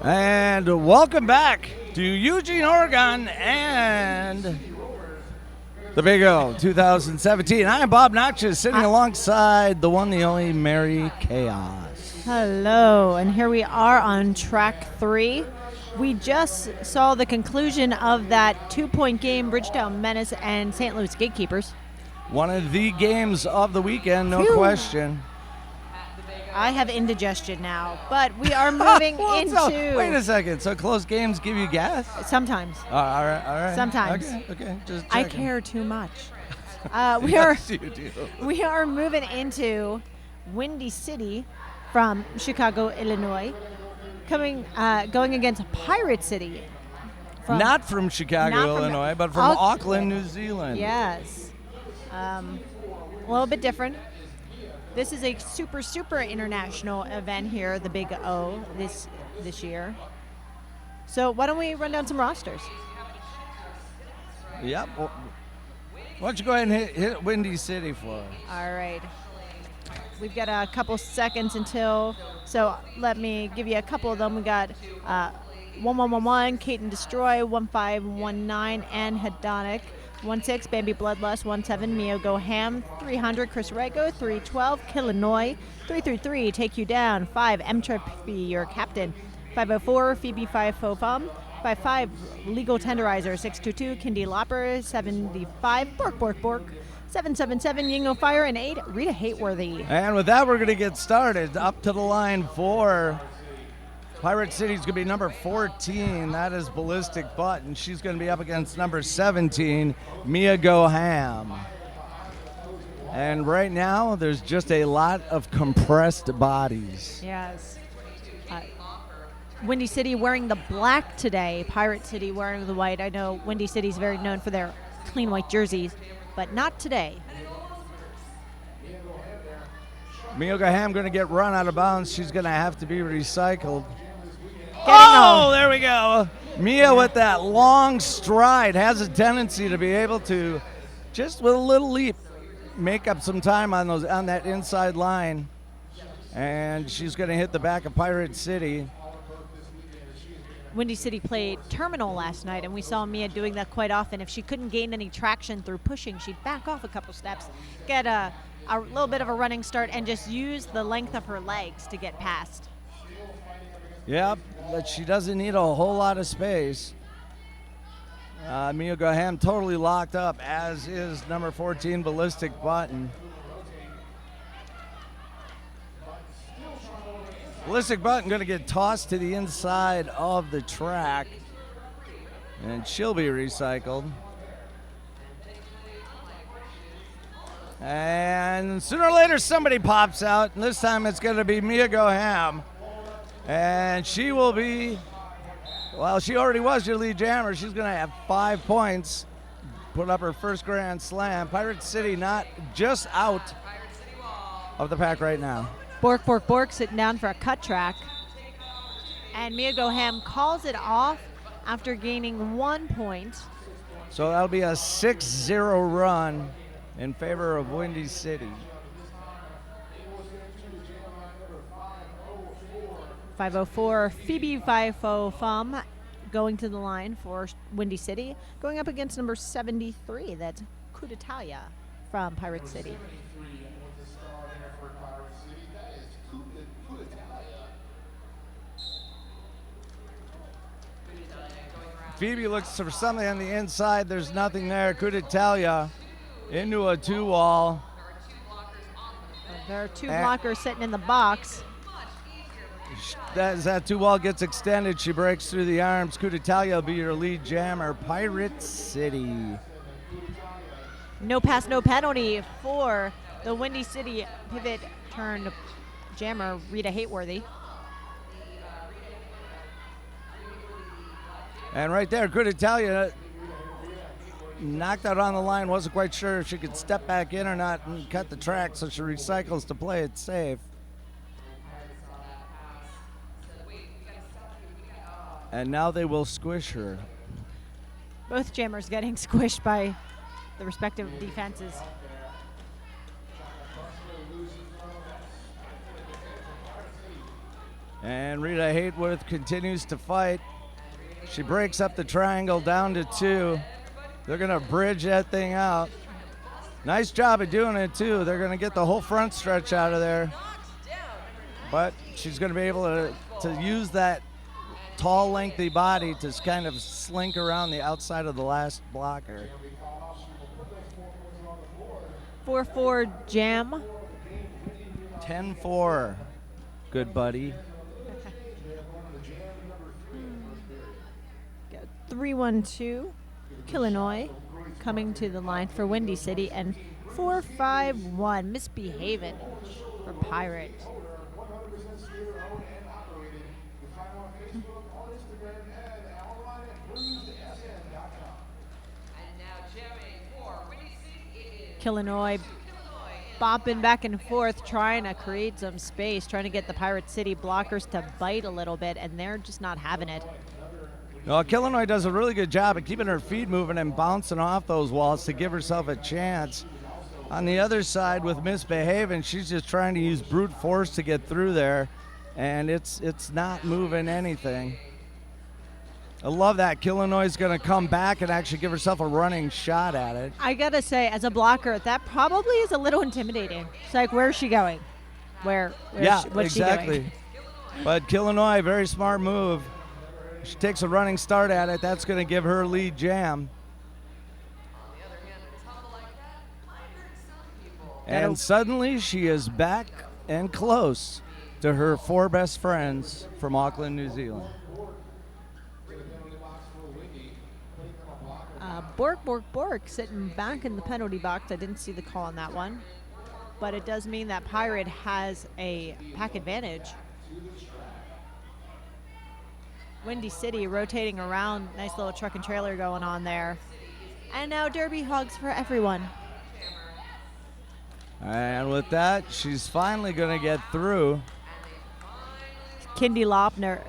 And welcome back to Eugene, Oregon, and the Big O 2017. I am Bob Noxious, sitting alongside the one, the only Mary Chaos. Hello, and here we are on track 3. We just saw the conclusion of that 2-point game, Bridgetown Menace and St. Louis Gatekeepers. One of the games of the weekend, no question. I have indigestion now, but we are moving into... Wait a second. So close games give you gas? Sometimes. All right. Sometimes. Okay. Just I checking. care too much. Yes, you do. We are moving into Windy City from Chicago, Illinois, going against Pirate City. Not from Chicago, Illinois, but from Auckland, New Zealand. Yes. A little bit different. This is a super international event here, the Big O, this year. So why don't we run down some rosters? Yep. Well, why don't you go ahead and hit Windy City for us? All right. We've got a couple seconds until, so let me give you a couple of them. We got 1111, Kate and Destroy, 1519, and Hedonic. 16, Bambi Bloodlust, 17, Mio Go Ham, 300, Chris Rego, 312, Killinois, 333, Take You Down, 5, M-Trip be your captain, 504, Phoebe 5 55, Legal Tenderizer, 622, Kindy Lopper, 75, Bork, 777, Yingo Fire, and 8, Rita Hateworthy. And with that, we're going to get started. Up to the line for Pirate City's going to be number 14. That is Ballistic Butt, and she's going to be up against number 17, Mia Go Ham. And right now, there's just a lot of compressed bodies. Yes. Windy City wearing the black today. Pirate City wearing the white. I know Windy City's very known for their clean white jerseys, but not today. Mia Go Ham going to get run out of bounds. She's going to have to be recycled. There we go. Mia with that long stride has a tendency to be able to, just with a little leap, make up some time on that inside line. And she's going to hit the back of Pirate City. Windy City played Terminal last night, and we saw Mia doing that quite often. If she couldn't gain any traction through pushing, she'd back off a couple steps, get a little bit of a running start, and just use the length of her legs to get past. Yep, but she doesn't need a whole lot of space. Mia Go Ham totally locked up, as is number 14, Ballistic Button. Ballistic Button going to get tossed to the inside of the track, and she'll be recycled. And sooner or later, somebody pops out, and this time it's going to be Mia Go Ham. And she will be, well, she already was your lead jammer. She's going to have 5 points, put up her first grand slam. Pirate City not just out of the pack right now. Bork sitting down for a cut track. And Mia Go Ham calls it off after gaining 1 point. So that'll be a 6-0 run in favor of Windy City. 504, Phoebe 50 going to the line for Windy City, going up against number 73, that's Coup d'Italia from Pirate City. Phoebe looks for something on the inside. There's nothing there. Coup d'Italia into a 2-wall. There are 2 blockers sitting in the box. As that 2-wall gets extended, she breaks through the arms. Coup d'Italia will be your lead jammer. Pirate City. No pass, no penalty for the Windy City pivot turned jammer, Rita Hateworthy. And right there, Coup d'Italia knocked out on the line. Wasn't quite sure if she could step back in or not and cut the track, so she recycles to play it safe. And now they will squish her. Both jammers getting squished by the respective defenses. And Rita Hayworth continues to fight. She breaks up the triangle down to 2. They're going to bridge that thing out. Nice job of doing it, too. They're going to get the whole front stretch out of there. But she's going to be able to use that tall, lengthy body to kind of slink around the outside of the last blocker. 4-4 jam. 10-4. Good buddy. 3-1-2. Illinois coming to the line for Windy City, and 4-5-1 misbehaving for Pirate. Illinois bopping back and forth, trying to create some space, trying to get the Pirate City blockers to bite a little bit, and they're just not having it. Well, Illinois does a really good job of keeping her feet moving and bouncing off those walls to give herself a chance. On the other side with misbehaving, she's just trying to use brute force to get through there, and it's not moving anything. I love that. Illinois is going to come back and actually give herself a running shot at it. I got to say, as a blocker, that probably is a little intimidating. It's like, where is she going? What's exactly. she doing? But Illinois, very smart move. She takes a running start at it. That's going to give her lead jam. And suddenly she is back and close to her 4 best friends from Auckland, New Zealand. Bork sitting back in the penalty box. I didn't see the call on that one. But it does mean that Pirate has a pack advantage. Windy City rotating around. Nice little truck and trailer going on there. And now Derby hugs for everyone. And with that, she's finally going to get through. Kindy Lopper.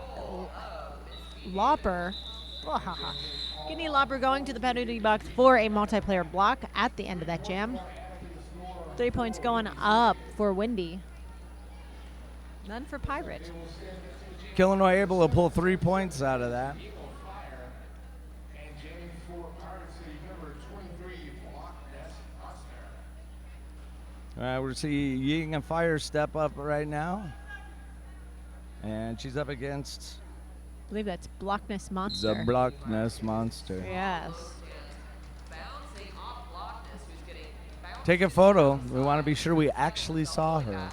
Kindy Lopper going to the penalty box for a multiplayer block at the end of that jam. 3 points going up for Windy. None for Pirate. Illinois able to pull 3 points out of that. All right, we're see Ying and Fire step up right now. And she's up against... I believe that's Blockness Monster. The Blockness Monster. Yes. Take a photo. We want to be sure we actually saw her.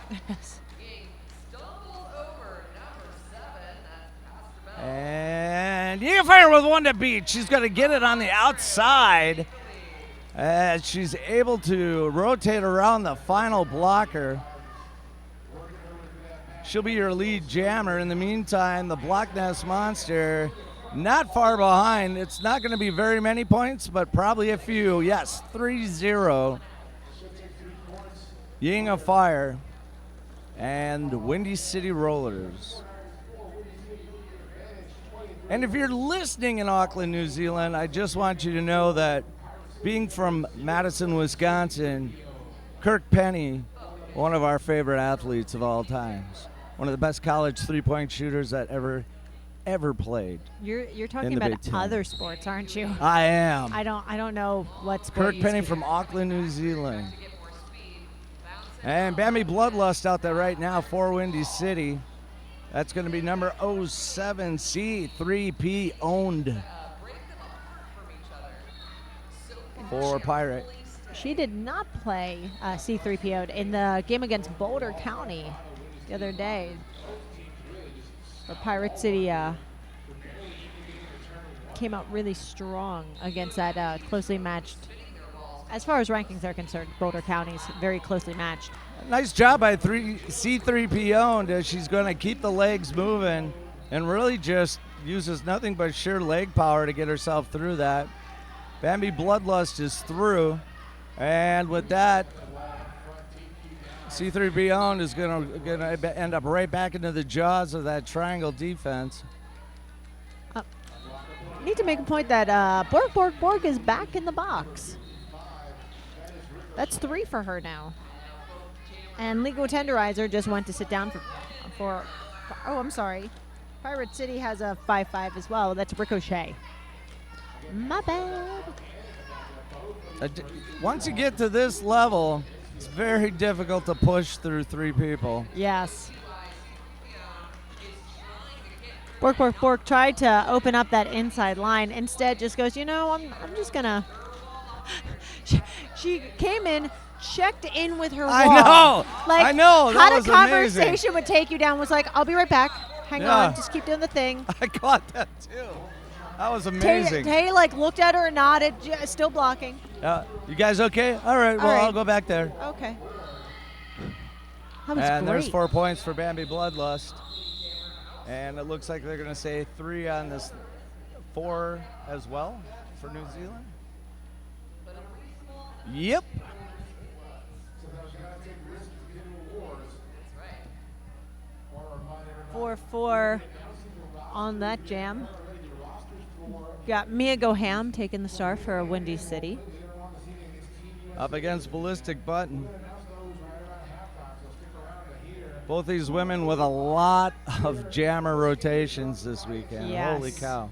And Ying and Fire with 1 to beat. She's going to get it on the outside. As she's able to rotate around the final blocker. She'll be your lead jammer. In the meantime, the Blockness Monster not far behind. It's not going to be very many points, but probably a few. Yes, 3-0. Ying of Fire and Windy City Rollers. And if you're listening in Auckland, New Zealand, I just want you to know that being from Madison, Wisconsin, Kirk Penny, one of our favorite athletes of all times, one of the best college three-point shooters that ever played. You're talking about other sports, aren't you? I am. I don't know what sport. Kirk Penny from Auckland, New Zealand. And Bambi Bloodlust out there right now for Windy City. That's going to be number 07, C3P owned for Pirate. She did not play C3PO in the game against Boulder County the other day. But Pirate City came out really strong against that closely matched. As far as rankings are concerned, Boulder County's very closely matched. Nice job by C3P owned. She's going to keep the legs moving and really just uses nothing but sheer leg power to get herself through that. Bambi Bloodlust is through. And with that, C3P owned is going to end up right back into the jaws of that triangle defense. Need to make a point that Borg is back in the box. That's 3 for her now. And Legal Tenderizer just went to sit down for Oh, I'm sorry. Pirate City has a 5-5 as well. That's Ricochet. My bad. Once you get to this level, it's very difficult to push through 3 people. Yes. Bork tried to open up that inside line. Instead, just goes, I'm just going to. She came in, checked in with her wall. I know. That was had a conversation amazing. would take you down. Was like, I'll be right back. Hang on. Just keep doing the thing. I caught that, too. That was amazing. Tay looked at her and nodded, still blocking. You guys okay? All right. Well, I'll go back there. Okay. That was and great. There's 4 points for Bambi Bloodlust. And it looks like they're going to say 3 on this 4 as well for New Zealand. Yep. Four on that jam. Got Mia Goham taking the star for Windy City. Up against Ballistic Button. Both these women with a lot of jammer rotations this weekend. Yes. Holy cow.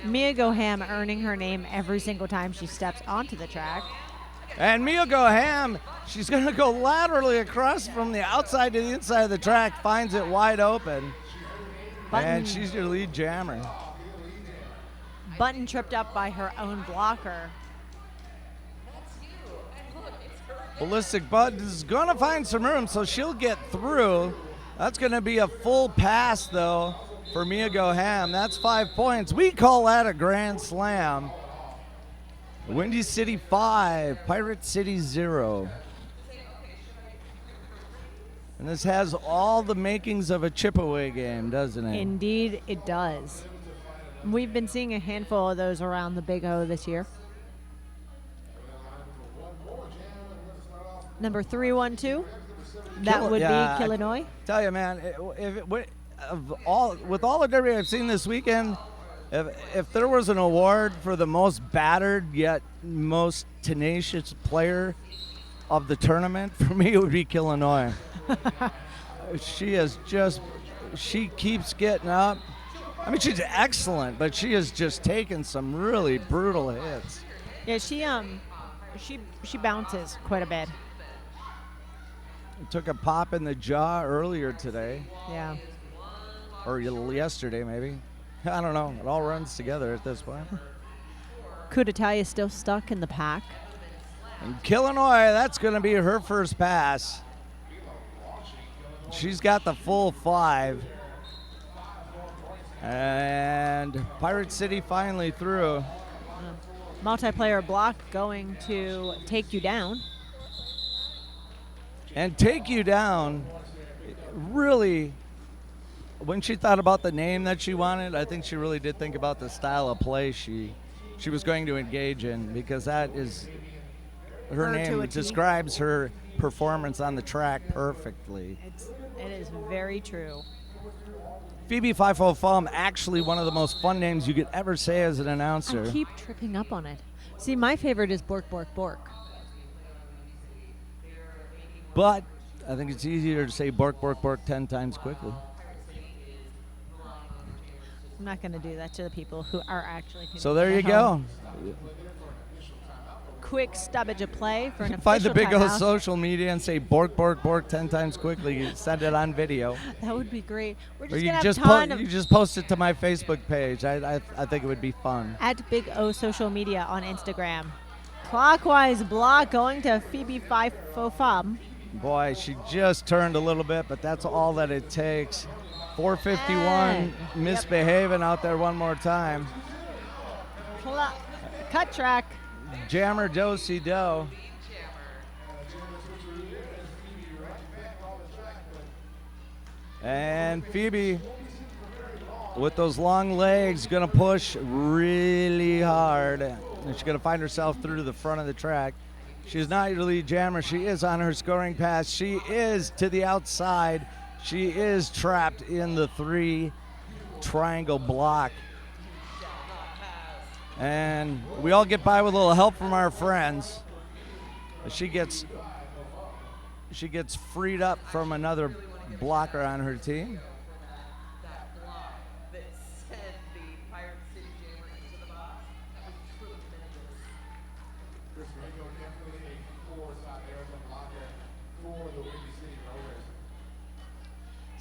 Mia Goham earning her name every single time she steps onto the track. And Mia Goham, she's going to go laterally across from the outside to the inside of the track, finds it wide open. And she's your lead jammer. Button tripped up by her own blocker. Ballistic Bud is going to find some room, so she'll get through. That's going to be a full pass, though, for Mia Goham. That's 5 points. We call that a grand slam. Windy City 5, Pirate City 0. And this has all the makings of a chip-away game, doesn't it? Indeed, it does. We've been seeing a handful of those around the Big O this year. Number 312, that would be Illinois. Tell you, man, with all the derby I've seen this weekend, if there was an award for the most battered yet most tenacious player of the tournament, for me it would be Illinois. She keeps getting up. I mean, she's excellent, but she has just taken some really brutal hits. Yeah, she bounces quite a bit. Took a pop in the jaw earlier today. Yeah. Or yesterday, maybe. I don't know. It all runs together at this point. Kudatalia is still stuck in the pack. And Illinois, that's going to be her first pass. She's got the full 5. And Pirate City finally through. Multiplayer block going to Take You Down. And Take You Down, really, when she thought about the name that she wanted, I think she really did think about the style of play she was going to engage in, because that is her name describes her performance on the track perfectly. It is very true. Phoebe Fifo-Fum, actually one of the most fun names you could ever say as an announcer. I keep tripping up on it. See, my favorite is Bork. But I think it's easier to say Bork 10 times quickly. I'm not going to do that to the people who are actually. So there you go. Quick stubbage of play for an official Find the Big O timeout. social media and say Bork 10 times quickly. You send it on video. That would be great. We're Or just you going to just, have a ton of you just post it to my Facebook page. I think it would be fun. at Big O social media on Instagram. Clockwise block going to Phoebe Fifo-Fum. Boy, she just turned a little bit, but that's all that it takes. 451 And, misbehaving out there one more time. Cut track. Jammer do-si-do. And Phoebe, with those long legs, going to push really hard. And she's going to find herself through to the front of the track. She's not your lead jammer. She is on her scoring pass. She is to the outside. She is trapped in the 3 triangle block. And we all get by with a little help from our friends. She gets freed up from another blocker on her team.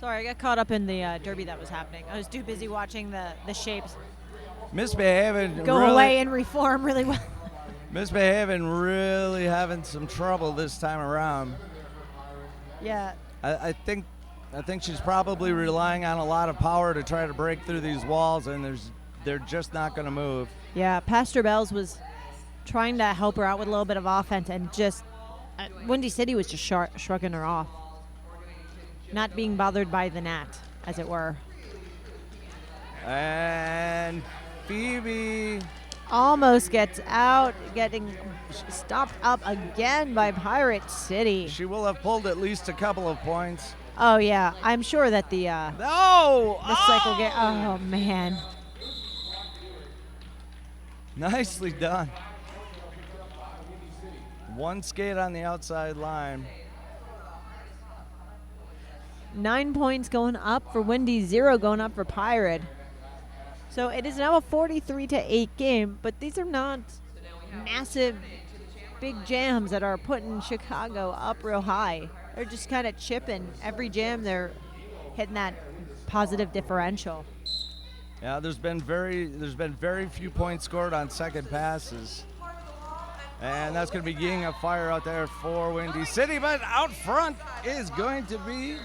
Sorry, I got caught up in the derby that was happening. I was too busy watching the shapes Misbehaving. go away and reform really well. Misbehaving, really having some trouble this time around. Yeah. I think she's probably relying on a lot of power to try to break through these walls, and they're just not going to move. Yeah, Pastor Bells was trying to help her out with a little bit of offense, and just Windy City was just shrugging her off. Not being bothered by the gnat, as it were. And Phoebe almost gets out, getting stopped up again by Pirate City. She will have pulled at least a couple of points. Oh, yeah. I'm sure that the cycle game. Oh, man. Nicely done. One skate on the outside line. 9 points going up for Windy, 0 going up for Pirate. So it is now a 43-8 game, but these are not massive, big jams that are putting Chicago up real high. They're just kind of chipping. Every jam, they're hitting that positive differential. Yeah, there's been very few points scored on second passes. And that's going to be getting a fire out there for Windy City, but out front is going to be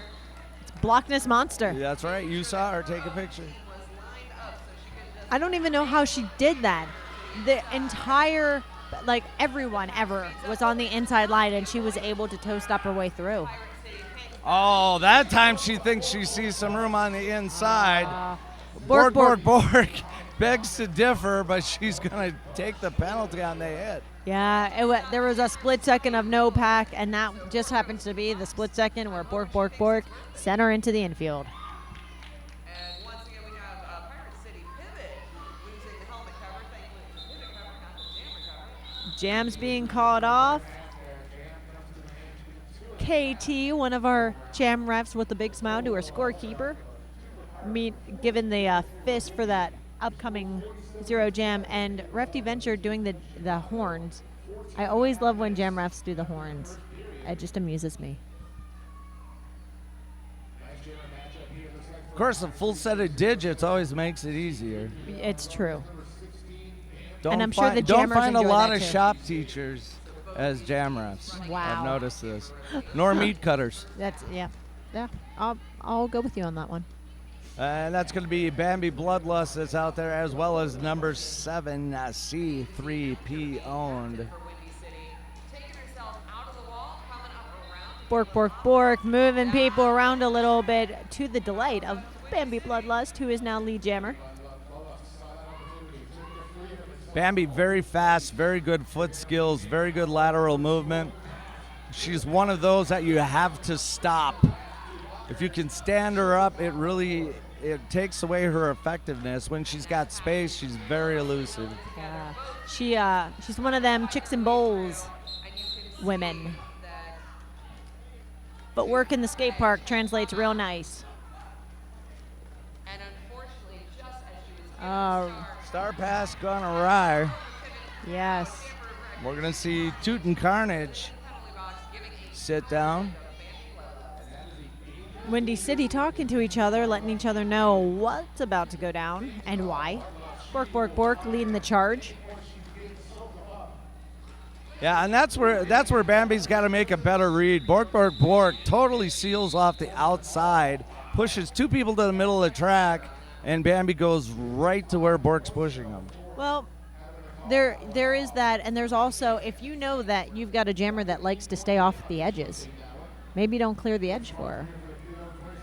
Blockness Monster. Yeah, that's right. You saw her take a picture. I don't even know how she did that. The entire, everyone ever was on the inside line, and she was able to toast up her way through. Oh, that time she thinks she sees some room on the inside. Bork begs to differ, but she's going to take the penalty on the hit. Yeah, there was a split second of no pack, and that just happens to be the split second where Bork sent her into the infield. And once again, we have Pirate City pivot losing the helmet cover. Thankfully, it's a pivot cover, not the jammer cover. Jams being called off. KT, one of our jam refs with a big smile to our scorekeeper, given the fist for that upcoming 0 jam, and Refty Venture doing the horns. I always love when jam refs do the horns. It just amuses me. Of course, a full set of digits always makes it easier. It's true. And I'm sure the don't jammers find a enjoy lot that of too. shop teachers as jam refs. Wow. I've noticed this. Nor meat cutters. Yeah. I'll go with you on that one. And that's going to be Bambi Bloodlust that's out there, as well as number 7, C3P owned. Bork, moving people around a little bit to the delight of Bambi Bloodlust, who is now lead jammer. Bambi, very fast, very good foot skills, very good lateral movement. She's one of those that you have to stop. If you can stand her up, it takes away her effectiveness. When she's got space, she's very elusive. Yeah, she's one of them chicks and bowls women. But work in the skate park translates real nice. And unfortunately, just as she was Star pass gone awry. Yes. We're going to see Toot and Carnage sit down. Windy City talking to each other, letting each other know what's about to go down and why. Bork leading the charge. Yeah, and that's where Bambi's got to make a better read. Bork totally seals off the outside, pushes 2 people to the middle of the track, and Bambi goes right to where Bork's pushing him. Well, there is that, and there's also, if you know that you've got a jammer that likes to stay off the edges, maybe don't clear the edge for her.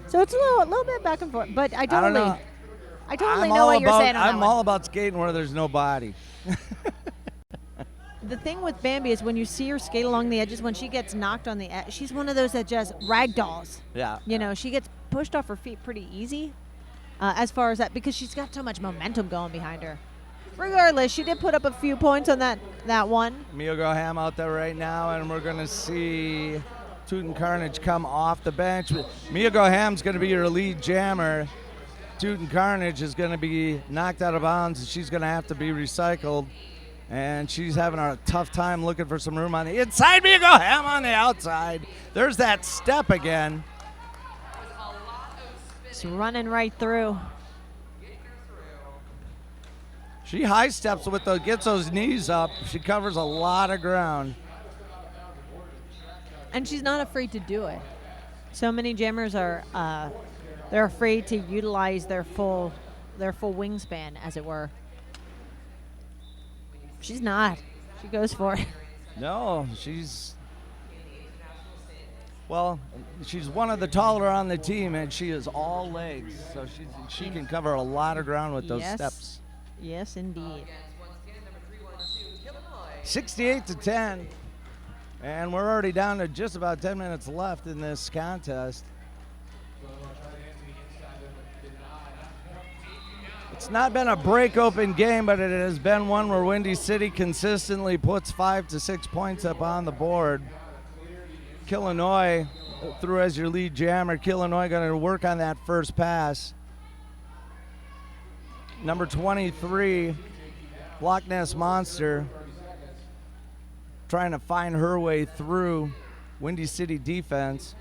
So it's a little bit back and forth, but I totally know what you're saying on that I'm all about skating where there's no body. The thing with Bambi is when you see her skate along the edges, when she gets knocked on the edge, she's one of those that just ragdolls. Yeah. You know, she gets pushed off her feet pretty easy as far as that, because she's got so much momentum going behind her. Regardless, she did put up a few points on that one. Mio Goham out there right now, and we're going to see Tootin' Carnage come off the bench. Mia Goham's going to be your lead jammer. Tootin' Carnage is going to be knocked out of bounds, and she's going to have to be recycled. And she's having a tough time looking for some room on the inside. Mia Goham on the outside. There's that step again. Just running right through. She high steps with the, gets those knees up. She covers a lot of ground. And she's not afraid to do it. So many jammers are they're afraid to utilize their full wingspan, as it were. She's not. She goes for it. No, she's one of the taller on the team, and she is all legs, so she can cover a lot of ground with those steps. Yes, indeed. 68-10, and we're already down to just about 10 minutes left in this contest. It's not been a break-open game, but it has been one where Windy City consistently puts 5 to 6 points up on the board. Illinois through as your lead jammer. Illinois going to work on that first pass. Number 23, Loch Ness Monster, trying to find her way through Windy City defense.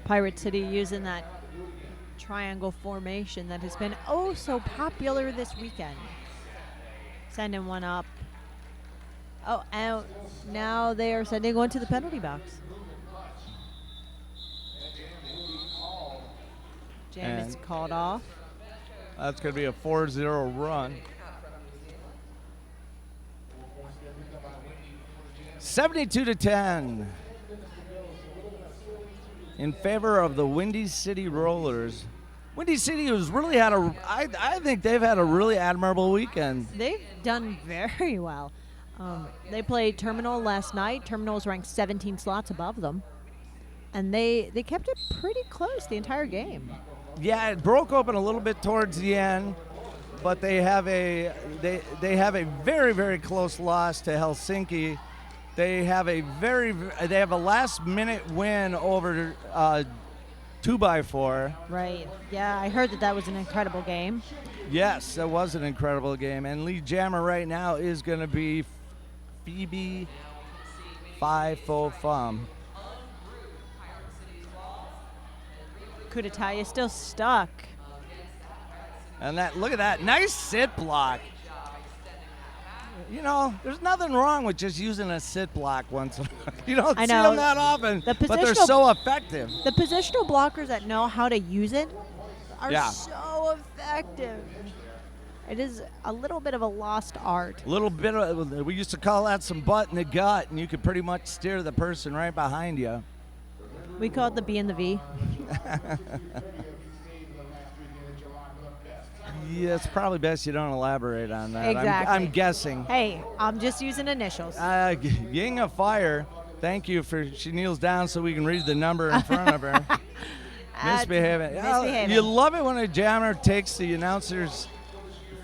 Pirate City using that triangle formation that has been oh so popular this weekend. Sending one up. Oh, out. Now they are sending one to the penalty box. Jam is called off. That's going to be a 4-0 run. 72-10 in favor of the Windy City Rollers. Windy City has really had I think they've had a really admirable weekend. They've done very well. They played Terminal last night. Terminal was ranked 17 slots above them. And they kept it pretty close the entire game. Yeah, it broke open a little bit towards the end, but they have a very, very close loss to Helsinki. They have a last minute win over 2x4. Right. Yeah, I heard that was an incredible game. Yes, that was an incredible game. And lead jammer right now is going to be Phoebe Fum. Kudetaya still stuck. And look at that. Nice sit block. You know, there's nothing wrong with just using a sit block once. You don't see them that often, but they're so effective. The positional blockers that know how to use it are so effective. It is a little bit of a lost art. A little bit of, we used to call that some butt in the gut, and you could pretty much steer the person right behind you. We call it the B and the V. Yeah, it's probably best you don't elaborate on that. Exactly. I'm guessing. Hey, I'm just using initials. Ying of Fire, thank you for, she kneels down so we can read the number in front of her. Misbehaving. You love it when a jammer takes the announcer's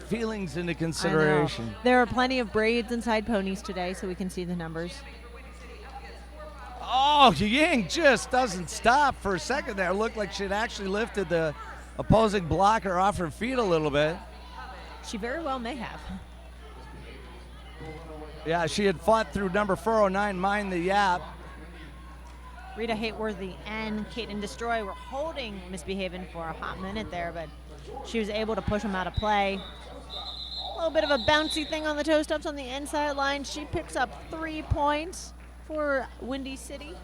feelings into consideration. There are plenty of braids inside ponies today, so we can see the numbers. Oh, Ying just doesn't stop for a second there. It looked like she'd actually lifted the opposing blocker off her feet a little bit. She very well may have. Yeah, she had fought through number 409, Mind the Yap. Rita Hateworthy and Caitlin Destroy were holding Misbehaving for a hot minute there, but she was able to push them out of play. A little bit of a bouncy thing on the toe steps on the inside line. She picks up 3 points for Windy City.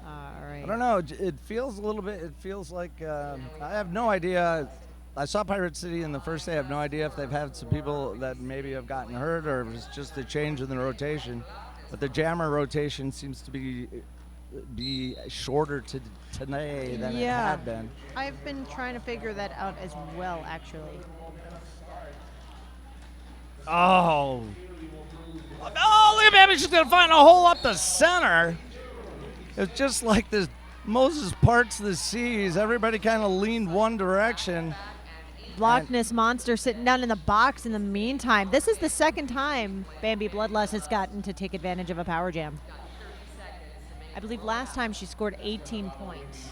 All right. I don't know. It feels a little bit, it feels like, I have no idea. I saw Pirate City in the first day. I have no idea if they've had some people that maybe have gotten hurt or if it's just a change in the rotation. But the jammer rotation seems to be shorter today than it had been. I've been trying to figure that out as well, actually. Oh, look at Baby. She's going to find a hole up the center. It's just like this Moses parts the seas. Everybody kind of leaned one direction. Loch Ness Monster sitting down in the box in the meantime. This is the second time Bambi Bloodlust has gotten to take advantage of a power jam. I believe last time she scored 18 points.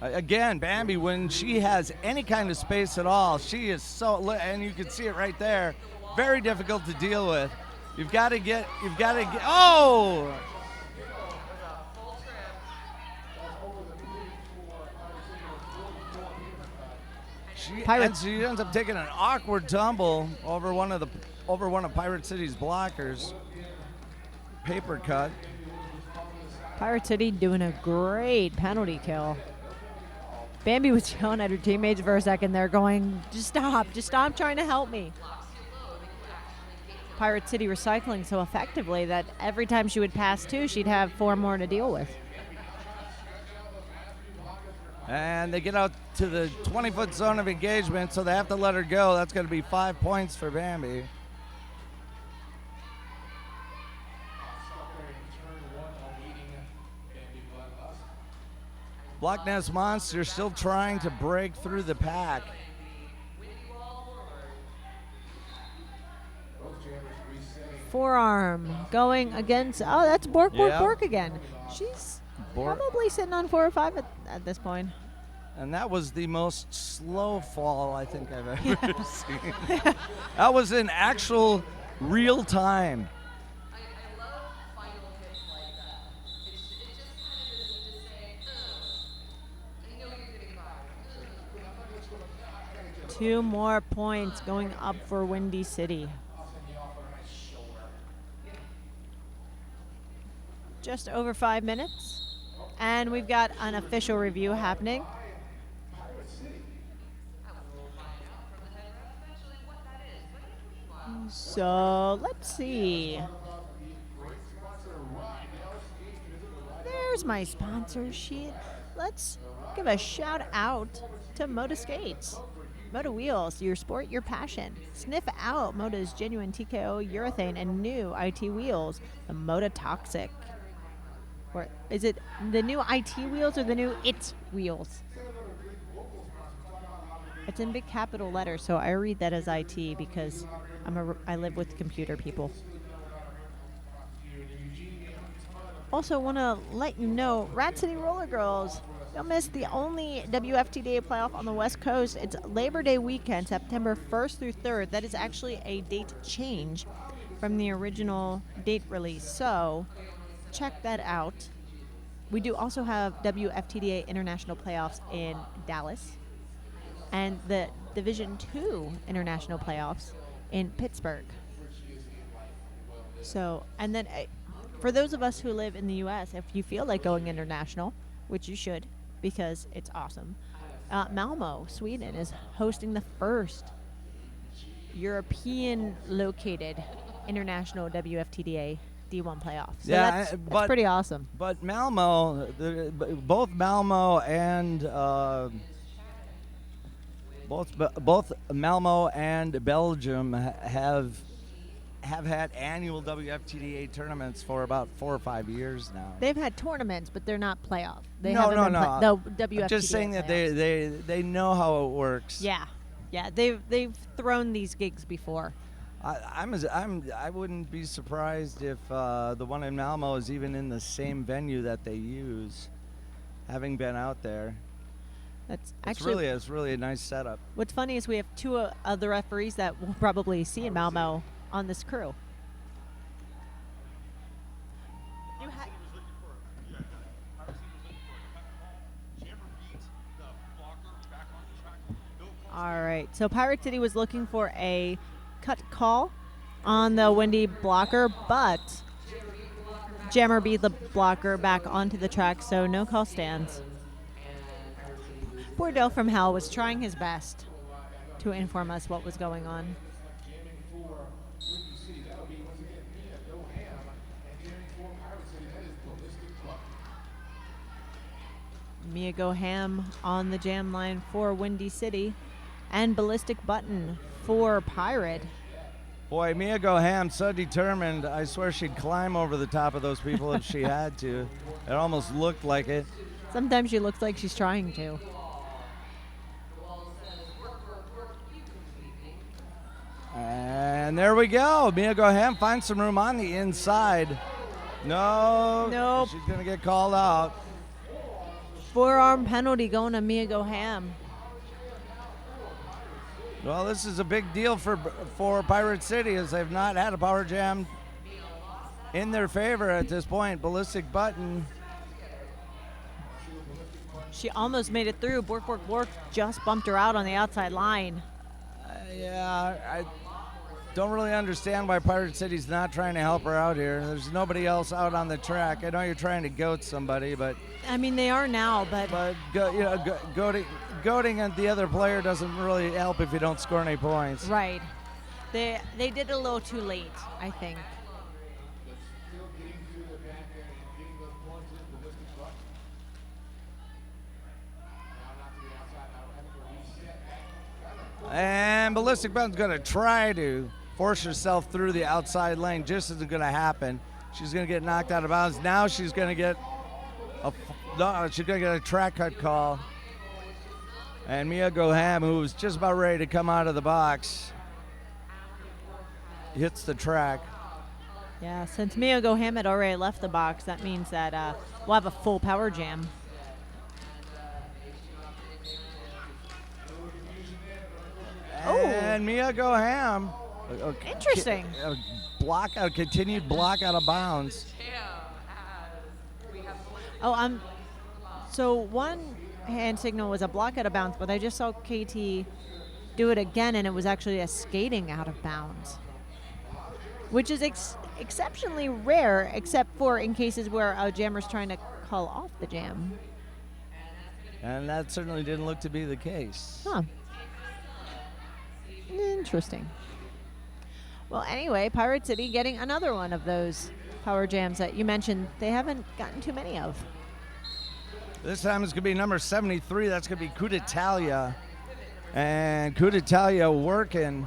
Again, Bambi, when she has any kind of space at all, she is and you can see it right there, very difficult to deal with. You've got to get, oh! She ends up taking an awkward tumble over one of Pirate City's blockers. Paper cut. Pirate City doing a great penalty kill. Bambi was yelling at her teammates for a second. They're going, just stop trying to help me. Pirate City recycling so effectively that every time she would pass 2, she'd have 4 more to deal with. And they get out to the 20-foot zone of engagement, so they have to let her go. That's going to be 5 points for Bambi. Loch Ness Monster still trying to break through the pack. Forearm going against, that's Bork again. She's probably sitting on 4 or 5 at this point. And that was the most slow fall I think I've ever seen. That was in actual real time. I love final hits like that. It just kind of is just saying, you know what you're getting by. 2 more points going up for Windy City. Just over 5 minutes, and we've got an official review happening. So let's see. There's my sponsor sheet. Let's give a shout out to Moda Skates. Moda Wheels, your sport, your passion. Sniff out Moda's genuine TKO urethane and new IT wheels, the Moda Toxic. Or is it the new IT wheels or the new IT wheels? It's in big capital letters, so I read that as IT because I live with computer people. Also want to let you know, Rat City Roller Girls, don't miss the only WFTDA playoff on the West Coast. It's Labor Day weekend, September 1st through 3rd. That is actually a date change from the original date release. So check that out. We do also have WFTDA international playoffs in Dallas and the Division II international playoffs in Pittsburgh. So, and then for those of us who live in the U.S., if you feel like going international, which you should because it's awesome, Malmo, Sweden is hosting the first European-located international WFTDA D1 playoff. So that's pretty awesome. But Malmo, both Malmo and both Malmo and Belgium have had annual WFTDA tournaments for about 4 or 5 years now. They've had tournaments, but they're not playoff. No. WFTDA I'm just saying that they know how it works. Yeah, they've thrown these gigs before. I wouldn't be surprised if the one in Malmo is even in the same venue that they use, having been out there. It's really a nice setup. What's funny is we have 2 other referees that we'll probably see in Malmo on this crew. All right, so Pirate City was looking for a cut call on the Windy blocker, but Jammer beat the blocker back onto the track, so no call stands. Bordeaux from Hell was trying his best to inform us what was going on. Mia Go Ham on the jam line for Windy City, and Ballistic Button for Pirate. Boy, Mia Go Ham, so determined. I swear she'd climb over the top of those people if she had to. It almost looked like it. Sometimes she looks like she's trying to. And there we go. Mia Goham finds some room on the inside. No. Nope. She's going to get called out. Forearm penalty going to Mia Goham. Well, this is a big deal for Pirate City, as they've not had a power jam in their favor at this point. Ballistic Button. She almost made it through. Bork just bumped her out on the outside line. Yeah, I don't really understand why Pirate City's not trying to help her out here. There's nobody else out on the track. I know you're trying to goat somebody, but I mean, they are now, but goating at the other player doesn't really help if you don't score any points. right. They did it a little too late, I think. And Ballistic Button's going to try to force herself through the outside lane. Just isn't going to happen. She's going to get knocked out of bounds. Now she's going to get a track cut call. And Mia Goham, who was just about ready to come out of the box, hits the track. Yeah, since Mia Goham had already left the box, that means that we'll have a full power jam. And Mia Goham. Interesting. A continued block out of bounds. Oh, so one hand signal was a block out of bounds, but I just saw KT do it again, and it was actually a skating out of bounds, which is exceptionally rare, except for in cases where a jammer's trying to call off the jam. And that certainly didn't look to be the case. Huh. Interesting. Well, anyway, Pirate City getting another one of those power jams that you mentioned they haven't gotten too many of. This time it's going to be number 73. That's going to be Coup d'Italia. And Coup d'Italia working,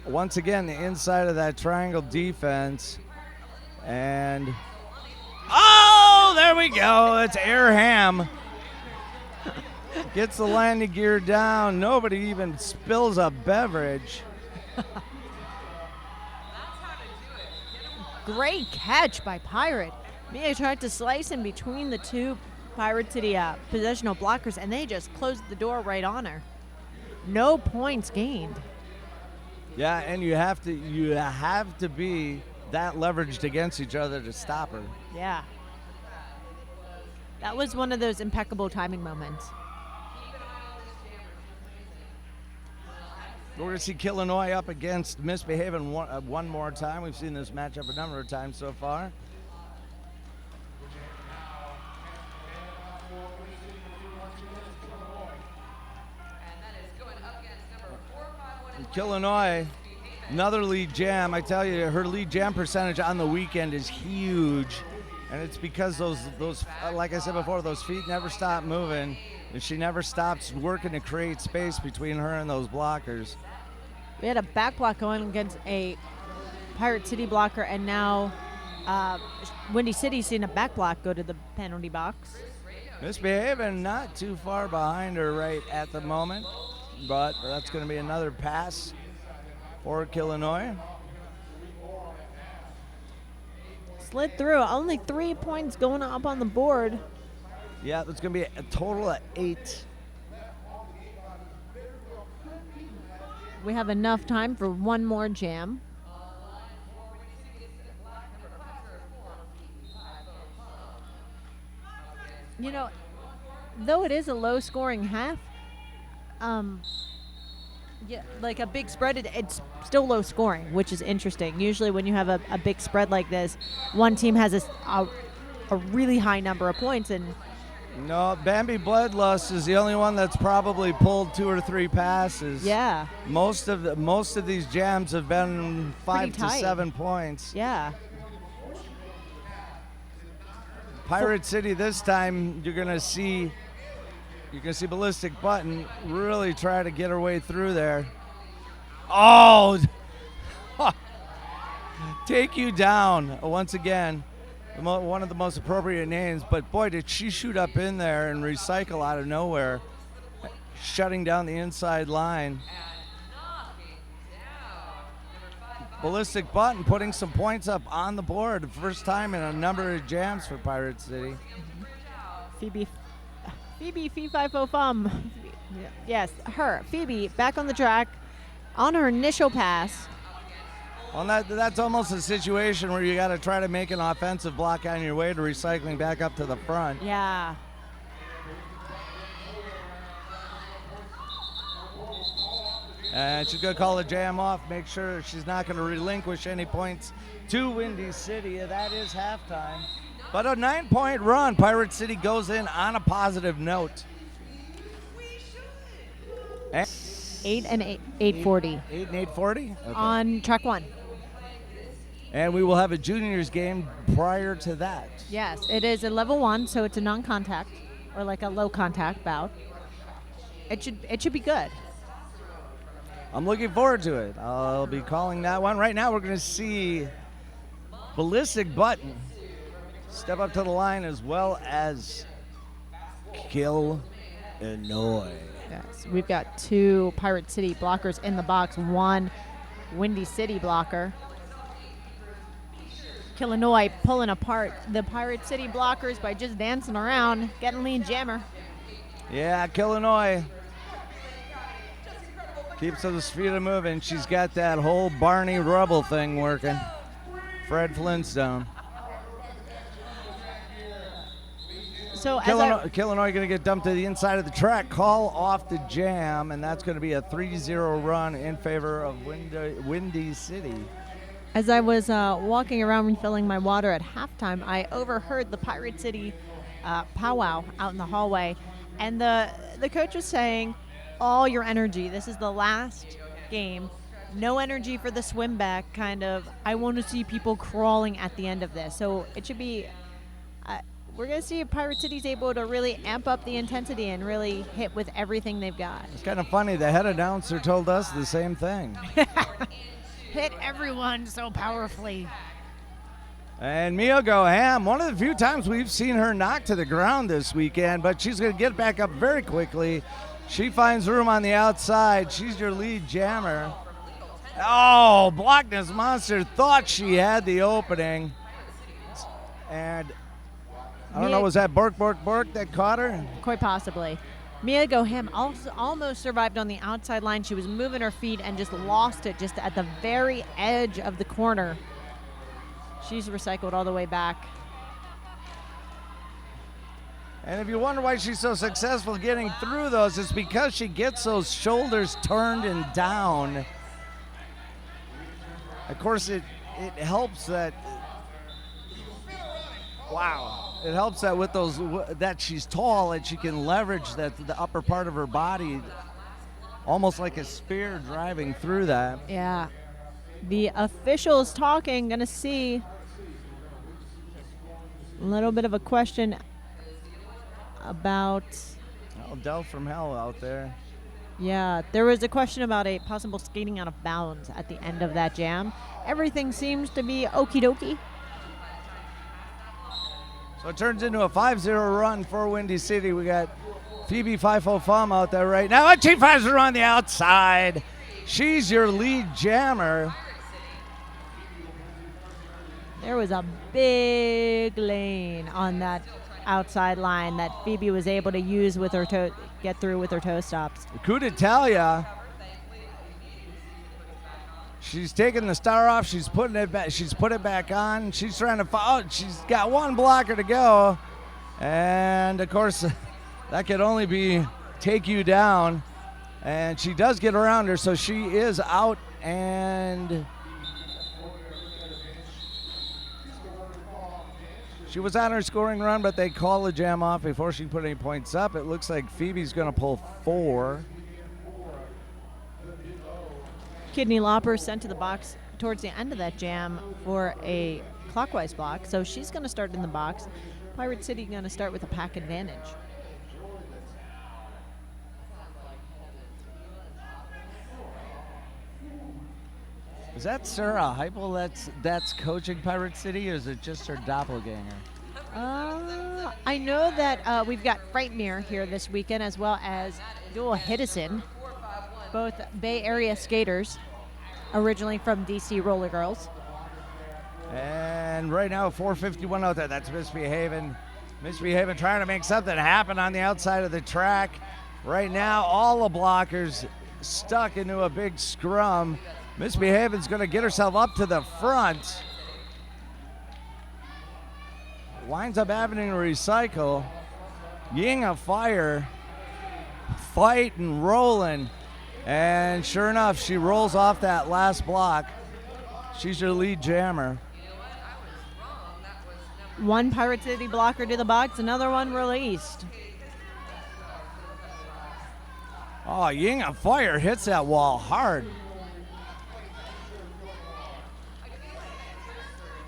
once again, the inside of that triangle defense. And, oh, there we go. It's Airham. Gets the landing gear down. Nobody even spills a beverage. Great catch by Pirate. Mia tried to slice in between the two Pirate City possessional blockers, and they just closed the door right on her. No points gained. Yeah, and you have to be that leveraged against each other to stop her. Yeah. That was one of those impeccable timing moments. We're going to see Illinois up against Misbehaving one more time. We've seen this matchup a number of times so far. Illinois, another lead jam. I tell you, her lead jam percentage on the weekend is huge. And it's because those like I said before, those feet never stop moving. And she never stops working to create space between her and those blockers. We had a back block going against a Pirate City blocker, and now Windy City's seen a back block go to the penalty box. Misbehaving not too far behind her right at the moment, but that's going to be another pass for Illinois. Slid through. Only 3 points going up on the board. Yeah, that's going to be a total of 8. We have enough time for one more jam. You know, though it is a low-scoring half, yeah, like a big spread, it's still low-scoring, which is interesting. Usually when you have a big spread like this, one team has a really high number of points, and no, Bambi Bloodlust is the only one that's probably pulled 2 or 3 passes. yeah, Most of these jams have been 5 to 7 points. yeah. Pirate City this time, you're gonna see Ballistic Button really try to get her way through there. Oh, take you down once again. One of the most appropriate names, but boy, did she shoot up in there and recycle out of nowhere, shutting down the inside line. Ballistic Button putting some points up on the board. First time in a number of jams for Pirate City. Phoebe Fee 50 Fum. Yes, her. Phoebe back on the track on her initial pass. Well, that's almost a situation where you got to try to make an offensive block on your way to recycling back up to the front. Yeah. And she's going to call the jam off, make sure she's not going to relinquish any points to Windy City. That is halftime. But a 9-point run. Pirate City goes in on a positive note. 8 and 840 8 and 840? Okay. on track 1. And we will have a juniors game prior to that. Yes, it is a level 1, so it's a non-contact or like a low contact bout. It should be good. I'm looking forward to it. I'll be calling that one. Right now we're going to see Ballistic Button step up to the line as well as Illinois. Yes, we've got 2 Pirate City blockers in the box, 1 Windy City blocker. Illinois pulling apart the Pirate City blockers by just dancing around, getting lean jammer. Yeah, Illinois keeps those feet moving. She's got that whole Barney Rubble thing working. Fred Flintstone. So Illinois going to get dumped to the inside of the track, call off the jam, and that's going to be a 3-0 run in favor of Windy City. As I was walking around refilling my water at halftime, I overheard the Pirate City powwow out in the hallway, and the coach was saying, all your energy. This is the last game. No energy for the swim back, kind of. I want to see people crawling at the end of this. So it should be, we're going to see if Pirate City's able to really amp up the intensity and really hit with everything they've got. It's kind of funny. The head announcer told us the same thing. Hit everyone so powerfully. And Mia go ham. One of the few times we've seen her knocked to the ground this weekend, but she's going to get back up very quickly. She finds room on the outside. She's your lead jammer. Oh, Blockness Monster thought she had the opening. And I don't know, was that Bork that caught her? Quite possibly. Mia Goham almost survived on the outside line. She was moving her feet and just lost it just at the very edge of the corner. She's recycled all the way back. And if you wonder why she's so successful getting through those, it's because she gets those shoulders turned and down. Of course, it helps that. Wow. It helps that with those that she's tall and she can leverage the upper part of her body, almost like a spear driving through that. Yeah. The officials talking, gonna see a little bit of a question about. Oh, Del from hell out there. Yeah, there was a question about a possible skating out of bounds at the end of that jam. Everything seems to be okie dokie. So it turns into a 5-0 run for Windy City. We got Phoebe Fifo Fum out there right now. And she finds her on the outside. She's your lead jammer. There was a big lane on that outside line that Phoebe was able to use with her toe, get through with her toe stops. Coup d'Italia. She's taking the star off. She's putting it back. She's put it back on. She's trying to follow. She's got one blocker to go, and of course, that could only take you down. And she does get around her, so she is out. And she was on her scoring run, but they call the jam off before she put any points up. It looks like Phoebe's going to pull 4. Kidney Lopper sent to the box towards the end of that jam for a clockwise block, so she's going to start in the box. Pirate City going to start with a pack advantage. Is that Sarah Heupel that's coaching Pirate City, or is it just her doppelganger? I know that we've got Frightmere here this weekend, as well as Dual Hiddison, both Bay Area skaters. originally from DC Roller Girls. And right now, 4:51 out there. That's Misbehaving. Misbehaving trying to make something happen on the outside of the track. Right now, all the blockers stuck into a big scrum. Misbehaving's going to get herself up to the front. Winds up having to recycle. Ying of Fire fighting, rolling. And sure enough, she rolls off that last block. She's your lead jammer. One Pirate City blocker to the box, another one released. Oh, Ying of Fire hits that wall hard.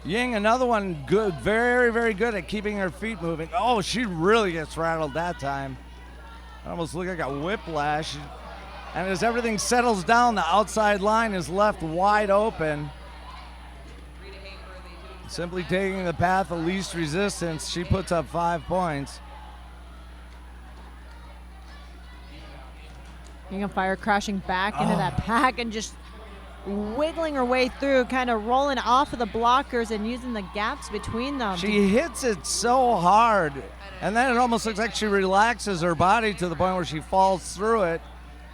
Ying, another one good, very, very good at keeping her feet moving. Oh, she really gets rattled that time. Almost looked like a whiplash. And as everything settles down, the outside line is left wide open. Simply taking the path of least resistance, she puts up 5 points. Ying of Fire crashing back into that pack and just wiggling her way through, kind of rolling off of the blockers and using the gaps between them. She hits it so hard, and then it almost looks like she relaxes her body to the point where she falls through it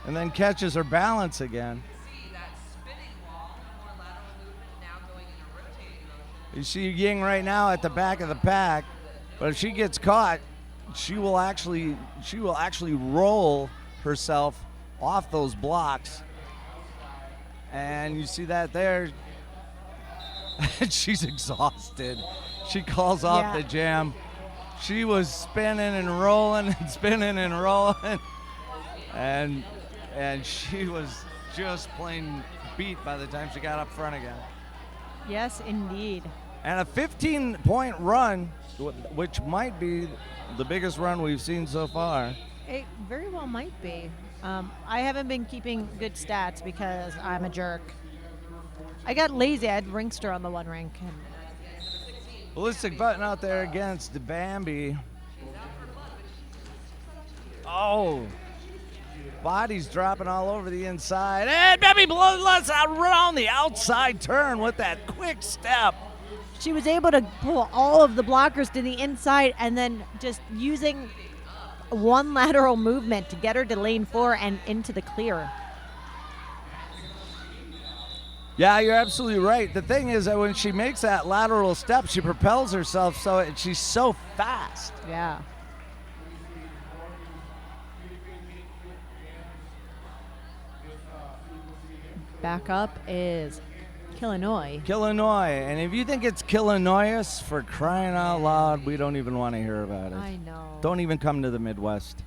and then catches her balance again. You see Ying right now at the back of the pack, but if she gets caught, she will actually roll herself off those blocks. And you see that there. She's exhausted. She calls off the jam. She was spinning and rolling and spinning and rolling. And she was just plain beat by the time she got up front again. Yes, indeed. And a 15-point run, which might be the biggest run we've seen so far. It very well might be. I haven't been keeping good stats because I'm a jerk. I got lazy. I had Ringster on the one rank. Ballistic Button out there against Bambi. Oh. Bodies dropping all over the inside. And Bambi blows around the outside turn with that quick step. She was able to pull all of the blockers to the inside and then just using one lateral movement to get her to lane 4 and into the clear. Yeah, you're absolutely right. The thing is that when she makes that lateral step, she propels herself she's so fast. Yeah. Back up is Illinois. Illinois. And if you think it's Illinois, for crying out loud, we don't even want to hear about it. I know. Don't even come to the Midwest.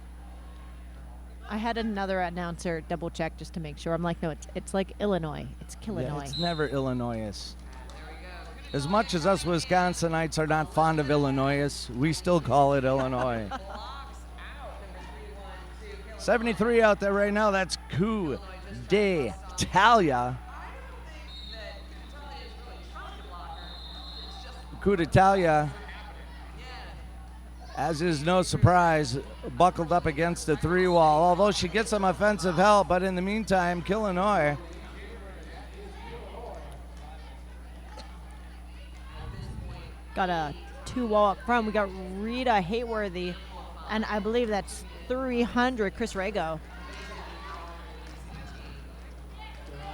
I had another announcer double check just to make sure. I'm like, no, it's like Illinois. It's Illinois. Yeah, it's never Illinois. As much as us Wisconsinites are not fond of Illinois, we still call it Illinois. 73 out there right now. That's Coup d'Italia. Coup d'Italia, as is no surprise, buckled up against the 3-wall, although she gets some offensive help, but in the meantime, Illinois got a 2-wall up front. We got Rita Hayworthy, and I believe that's 300 Chris Rago.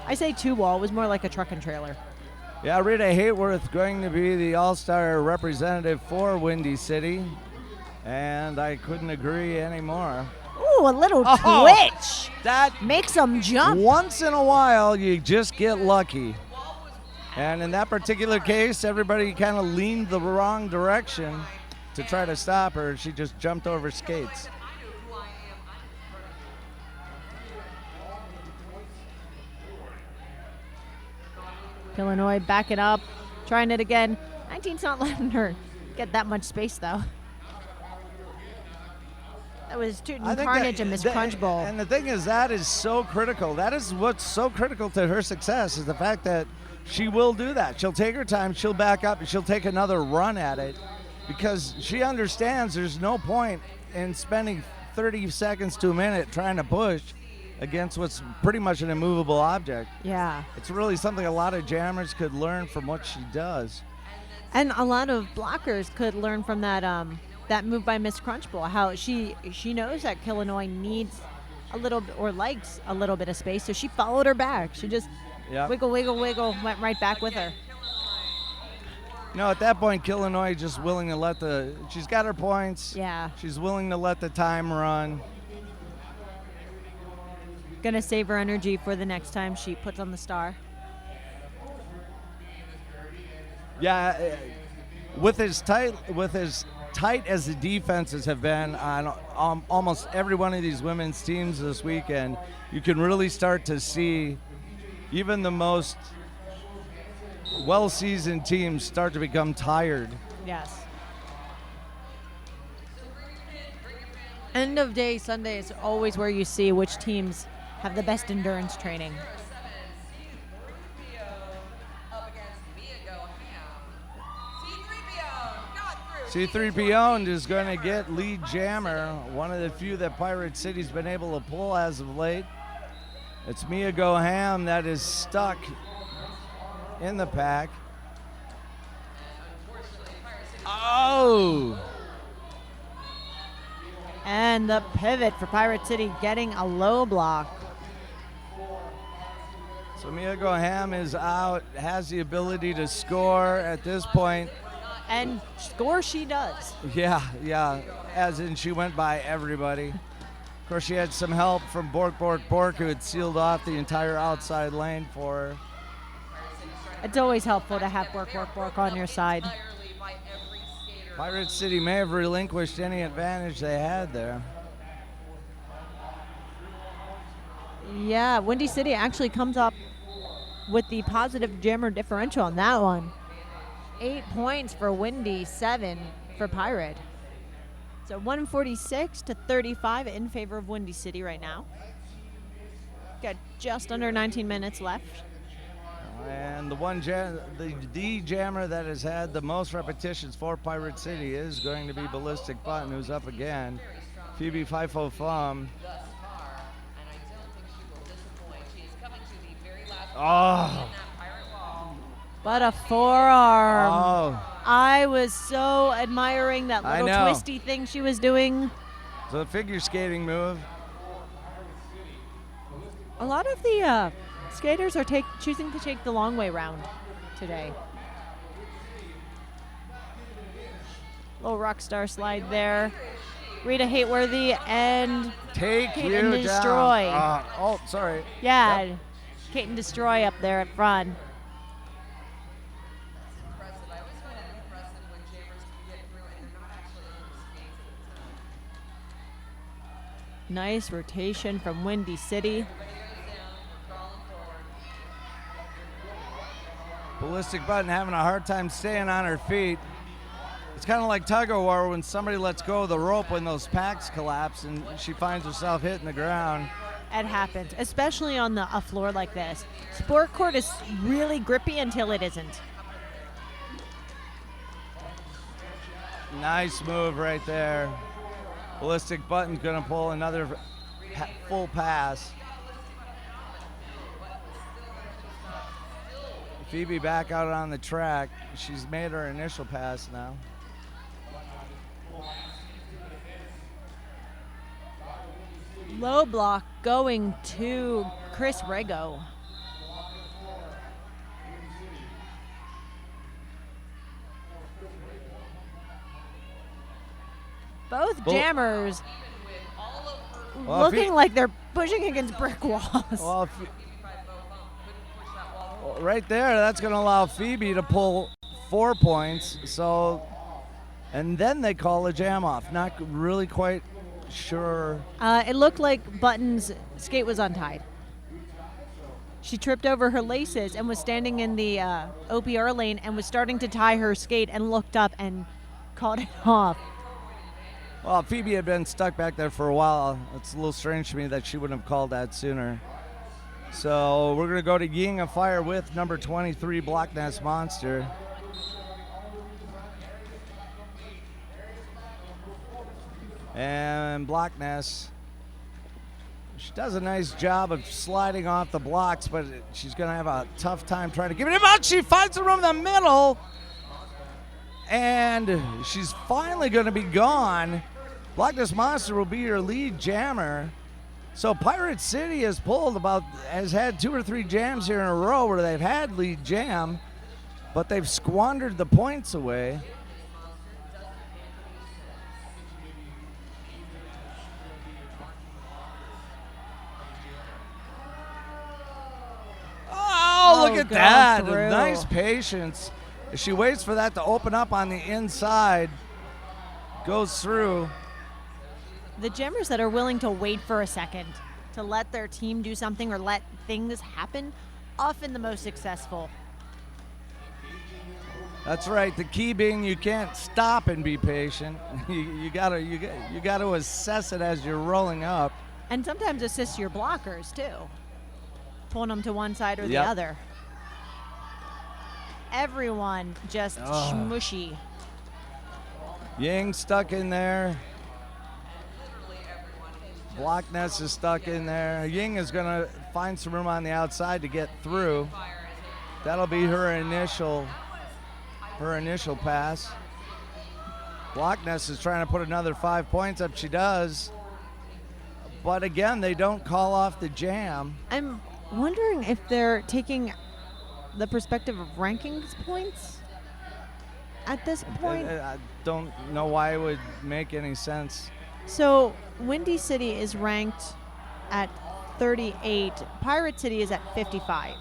I say 2-wall. It was more like a truck and trailer. Yeah, Rita Hayworth going to be the all-star representative for Windy City, and I couldn't agree anymore. Ooh, a little twitch. That makes them jump. Once in a while, you just get lucky. And in that particular case, everybody kind of leaned the wrong direction to try to stop her. She just jumped over skates. Illinois backing up, trying it again. 19's not letting her get that much space, though. That was Tootin' Carnage and Miss Crunchbowl. And the thing is, that is so critical. That is what's so critical to her success, is the fact that she will do that. She'll take her time, she'll back up, and she'll take another run at it, because she understands there's no point in spending 30 seconds to a minute trying to push against what's pretty much an immovable object. Yeah. It's really something a lot of jammers could learn from what she does. And a lot of blockers could learn from that that move by Miss Crunchbull, how she knows that Illinois needs a little bit, or likes a little bit of space, so she followed her back. She just wiggle, wiggle, wiggle, went right back with her. No, at that point, Illinois just willing to let she's got her points. Yeah. She's willing to let the time run. Gonna save her energy for the next time she puts on the star. Yeah, with as tight as the defenses have been on almost every one of these women's teams this weekend, you can really start to see even the most well-seasoned teams start to become tired. Yes. End of day Sunday is always where you see which teams have the best endurance training. C3PO is going to get lead jammer, one of the few that Pirate City's been able to pull as of late. It's Mia Goham that is stuck in the pack. Oh! And the pivot for Pirate City getting a low block. So Mia Goham is out, has the ability to score at this point. And score she does. Yeah, as in she went by everybody. Of course, she had some help from Bork, who had sealed off the entire outside lane for her. It's always helpful to have Bork on your side. Pirate City may have relinquished any advantage they had there. Yeah, Windy City actually comes up with the positive jammer differential on that one. 8 points for Windy, 7 for Pirate. So 146 to 35 in favor of Windy City right now. Got just under 19 minutes left. And the jammer that has had the most repetitions for Pirate City is going to be Ballistic Button, who's up again. Phoebe Fifo Fum. Oh. But a forearm. Oh. I was so admiring that little twisty thing she was doing. So the figure skating move. A lot of the skaters are choosing to take the long way round today. Little rock star slide there. Rita Hateworthy and Take Kate you and down. Destroy. Sorry. Yeah, Yep. Kate and Destroy up there at front. Nice rotation from Windy City. Ballistic Button having a hard time staying on her feet. It's kind of like tug of war when somebody lets go of the rope when those packs collapse and she finds herself hitting the ground. It happens, especially on a floor like this. Sport court is really grippy until it isn't. Nice move right there. Ballistic Button's going to pull another full pass. Phoebe back out on the track. She's made her initial pass now. Low block going to Chris Rego. Both jammers looking like they're pushing against brick walls. Well, right there, that's going to allow Phoebe to pull 4 points. So, and then they call a jam off. Not really quite sure. It looked like Button's skate was untied. She tripped over her laces and was standing in the OPR lane and was starting to tie her skate and looked up and called it off. Well, Phoebe had been stuck back there for a while. It's a little strange to me that she wouldn't have called that sooner. So we're going to go to Ying of Fire with number 23, Block Nest Monster. And Block Nest She does a nice job of sliding off the blocks, but she's going to have a tough time trying to give it out. She finds the room in the middle, and she's finally going to be gone. Loch Ness Monster will be your lead jammer. So Pirate City has had 2 or 3 jams here in a row where they've had lead jam, but they've squandered the points away. Oh, look at that. Through. Nice patience. She waits for that to open up on the inside. Goes through. The jammers that are willing to wait for a second to let their team do something or let things happen, often the most successful. That's right. The key being you can't stop and be patient. You gotta assess it as you're rolling up. And sometimes assist your blockers too, pulling them to one side or the Yep. other. Everyone just smushy. Ying stuck in there. Loch Ness is stuck in there. Ying is going to find some room on the outside to get through. That'll be her initial pass. Loch Ness is trying to put another 5 points up. She does. But again, they don't call off the jam. I'm wondering if they're taking the perspective of rankings points at this point. I don't know why it would make any sense. So Windy City is ranked at 38. Pirate City is at 55.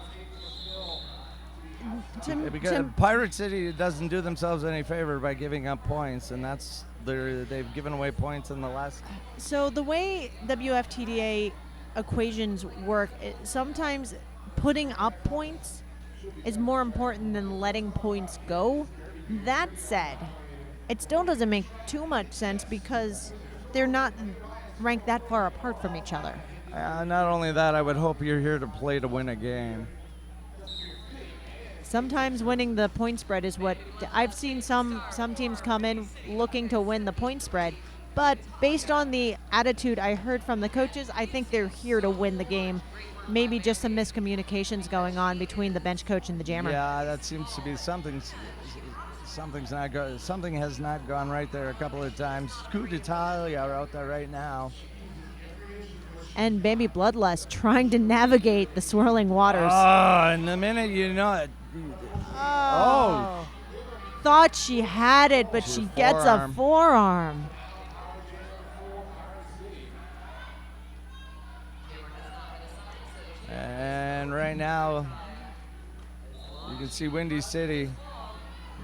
Because Pirate City doesn't do themselves any favor by giving up points, and they've given away points in the last. So the way WFTDA equations work, sometimes putting up points is more important than letting points go. That said, it still doesn't make too much sense because they're not ranked that far apart from each other. Not only that, I would hope you're here to play to win a game. Sometimes winning the point spread is what I've seen some teams come in looking to win the point spread, but based on the attitude I heard from the coaches, I think they're here to win the game. Maybe just some miscommunications going on between the bench coach and the jammer. Yeah, that seems to be something has not gone right there a couple of times. Coup d'Italia are out there right now. And Baby Bloodlust trying to navigate the swirling waters. Oh, and the minute you know it. Oh. Thought she had it, but she gets a forearm. And right now, you can see Windy City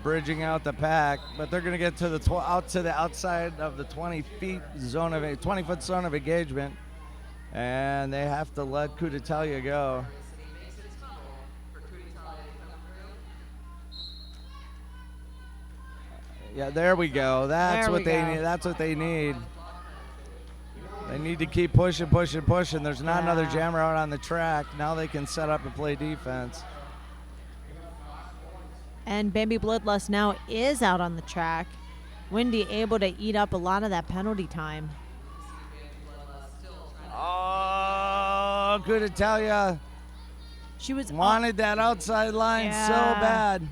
bridging out the pack, but they're going to get to the outside of the 20-foot zone of engagement, and they have to let Coup d'Italia go. Yeah, there we go. That's what they need. That's what they need. They need to keep pushing. There's not another jammer out on the track. Now they can set up and play defense. And Bambi Bloodlust now is out on the track. Windy able to eat up a lot of that penalty time. Oh, Coup d'Italia. She was wanted that outside line so bad.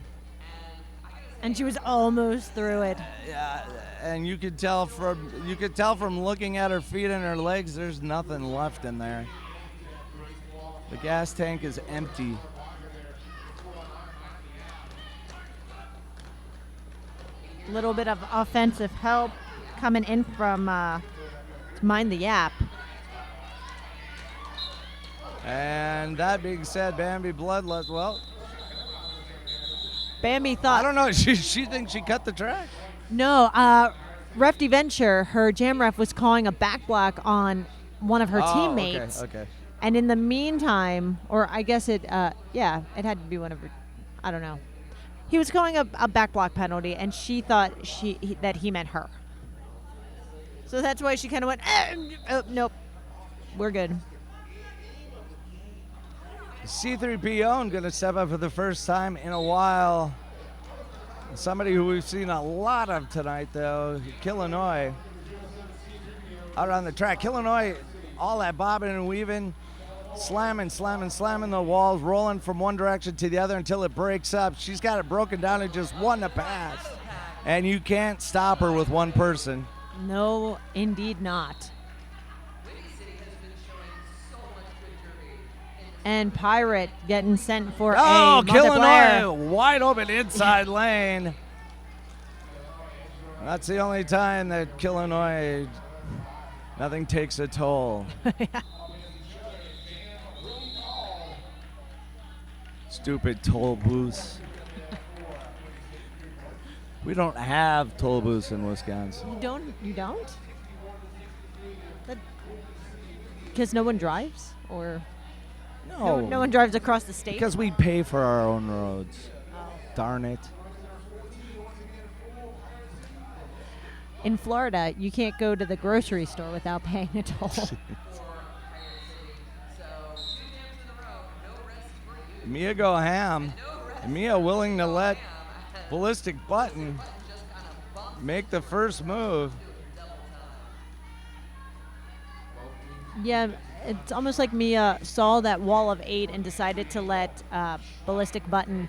And she was almost through it. Yeah, and you could tell from looking at her feet and her legs, there's nothing left in there. The gas tank is empty. Little bit of offensive help coming in from Mind the Yap. And that being said, Bambi Bloodlust, well, Bambi thought... I don't know, she thinks she cut the track? No, Ref Venture, her jam ref, was calling a back block on one of her teammates. Okay. And in the meantime, or I guess it had to be one of her, I don't know. He was calling a back block penalty, and she thought that he meant her. So that's why she kind of went, nope, we're good. C3PO going to step up for the first time in a while. Somebody who we've seen a lot of tonight, though, Illinois, out on the track. Illinois all that bobbing and weaving, slamming the walls, rolling from one direction to the other until it breaks up. She's got it broken down to just one to pass. And you can't stop her with one person. No, indeed not. And Pirate getting sent for a multiplier. Illinois, wide open inside lane. That's the only time that Illinois, nothing takes a toll. Stupid toll booths. We don't have toll booths in Wisconsin. You don't? Because no one drives? Or no one drives across the state? Because we pay for our own roads. Oh. Darn it. In Florida, you can't go to the grocery store without paying a toll. Mia go ham. Mia willing to let Ballistic Button make the first move. Yeah, it's almost like Mia saw that wall of 8 and decided to let Ballistic Button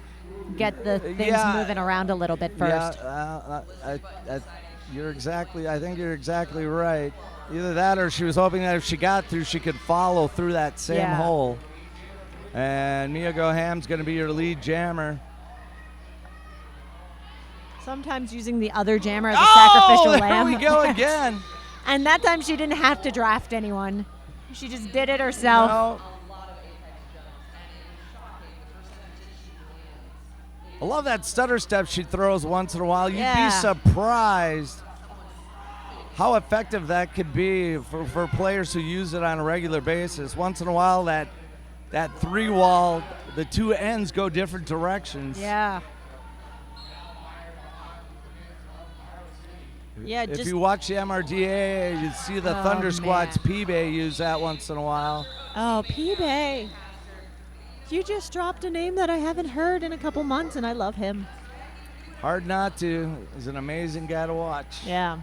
get the things moving around a little bit first. Yeah, I think you're exactly right. Either that or she was hoping that if she got through, she could follow through that same hole. And Mia Go Ham's going to be your lead jammer. Sometimes using the other jammer as a sacrificial lamb. There we go again. And that time she didn't have to draft anyone. She just did it herself. No. I love that stutter step she throws once in a while. You'd be surprised how effective that could be for players who use it on a regular basis. Once in a while, that 3-wall, the two ends go different directions. Yeah. Yeah, if you watch the MRDA, you'd see the Thunder Squad's P-Bay use that once in a while. Oh, P-Bay. You just dropped a name that I haven't heard in a couple months, and I love him. Hard not to. He's an amazing guy to watch. Yeah.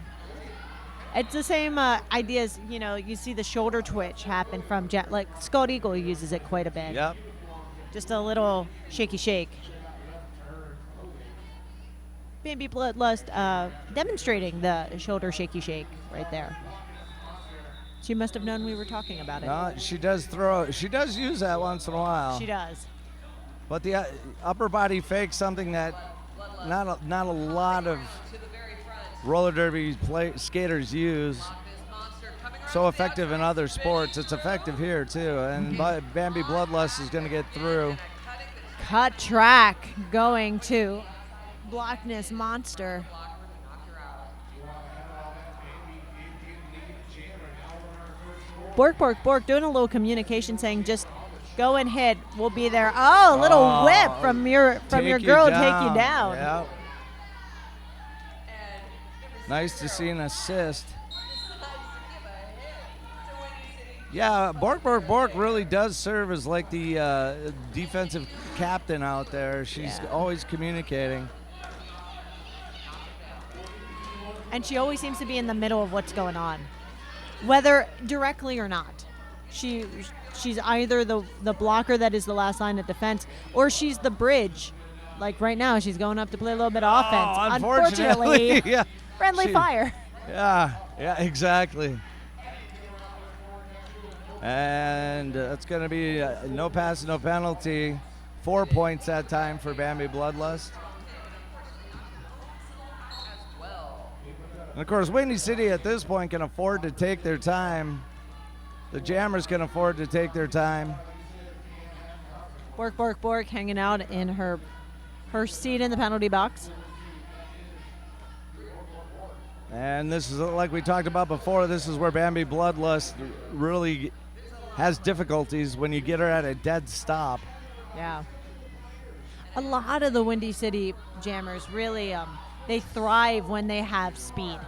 It's the same ideas, you see the shoulder twitch happen from like Scott Eagle uses it quite a bit. Yep. Just a little shaky shake. Bambi Bloodlust demonstrating the shoulder shaky shake right there. She must have known we were talking about it. No, she does use that once in a while. She does. But the upper body fake, something that not a lot of roller derby skaters use. So effective in other sports. It's effective here too. And Bambi Bloodlust is going to get through. Cut track going to Blockness Monster. Bork doing a little communication saying just go and hit. We'll be there. Oh, a little whip from your girl take you down. Yep. Nice to see an assist. Yeah, Bork really does serve as like the defensive captain out there. She's always communicating. And she always seems to be in the middle of what's going on, whether directly or not. She's either the blocker that is the last line of defense, or she's the bridge. Like right now, she's going up to play a little bit of offense. Unfortunately, yeah. Friendly fire. Yeah, exactly. And that's going to be no pass, no penalty. 4 points that time for Bambi Bloodlust. And of course, Windy City at this point can afford to take their time. The Jammers can afford to take their time. Bork hanging out in her seat in the penalty box. And this is, like we talked about before, this is where Bambi Bloodlust really has difficulties when you get her at a dead stop. Yeah. A lot of the Windy City Jammers really, they thrive when they have speed.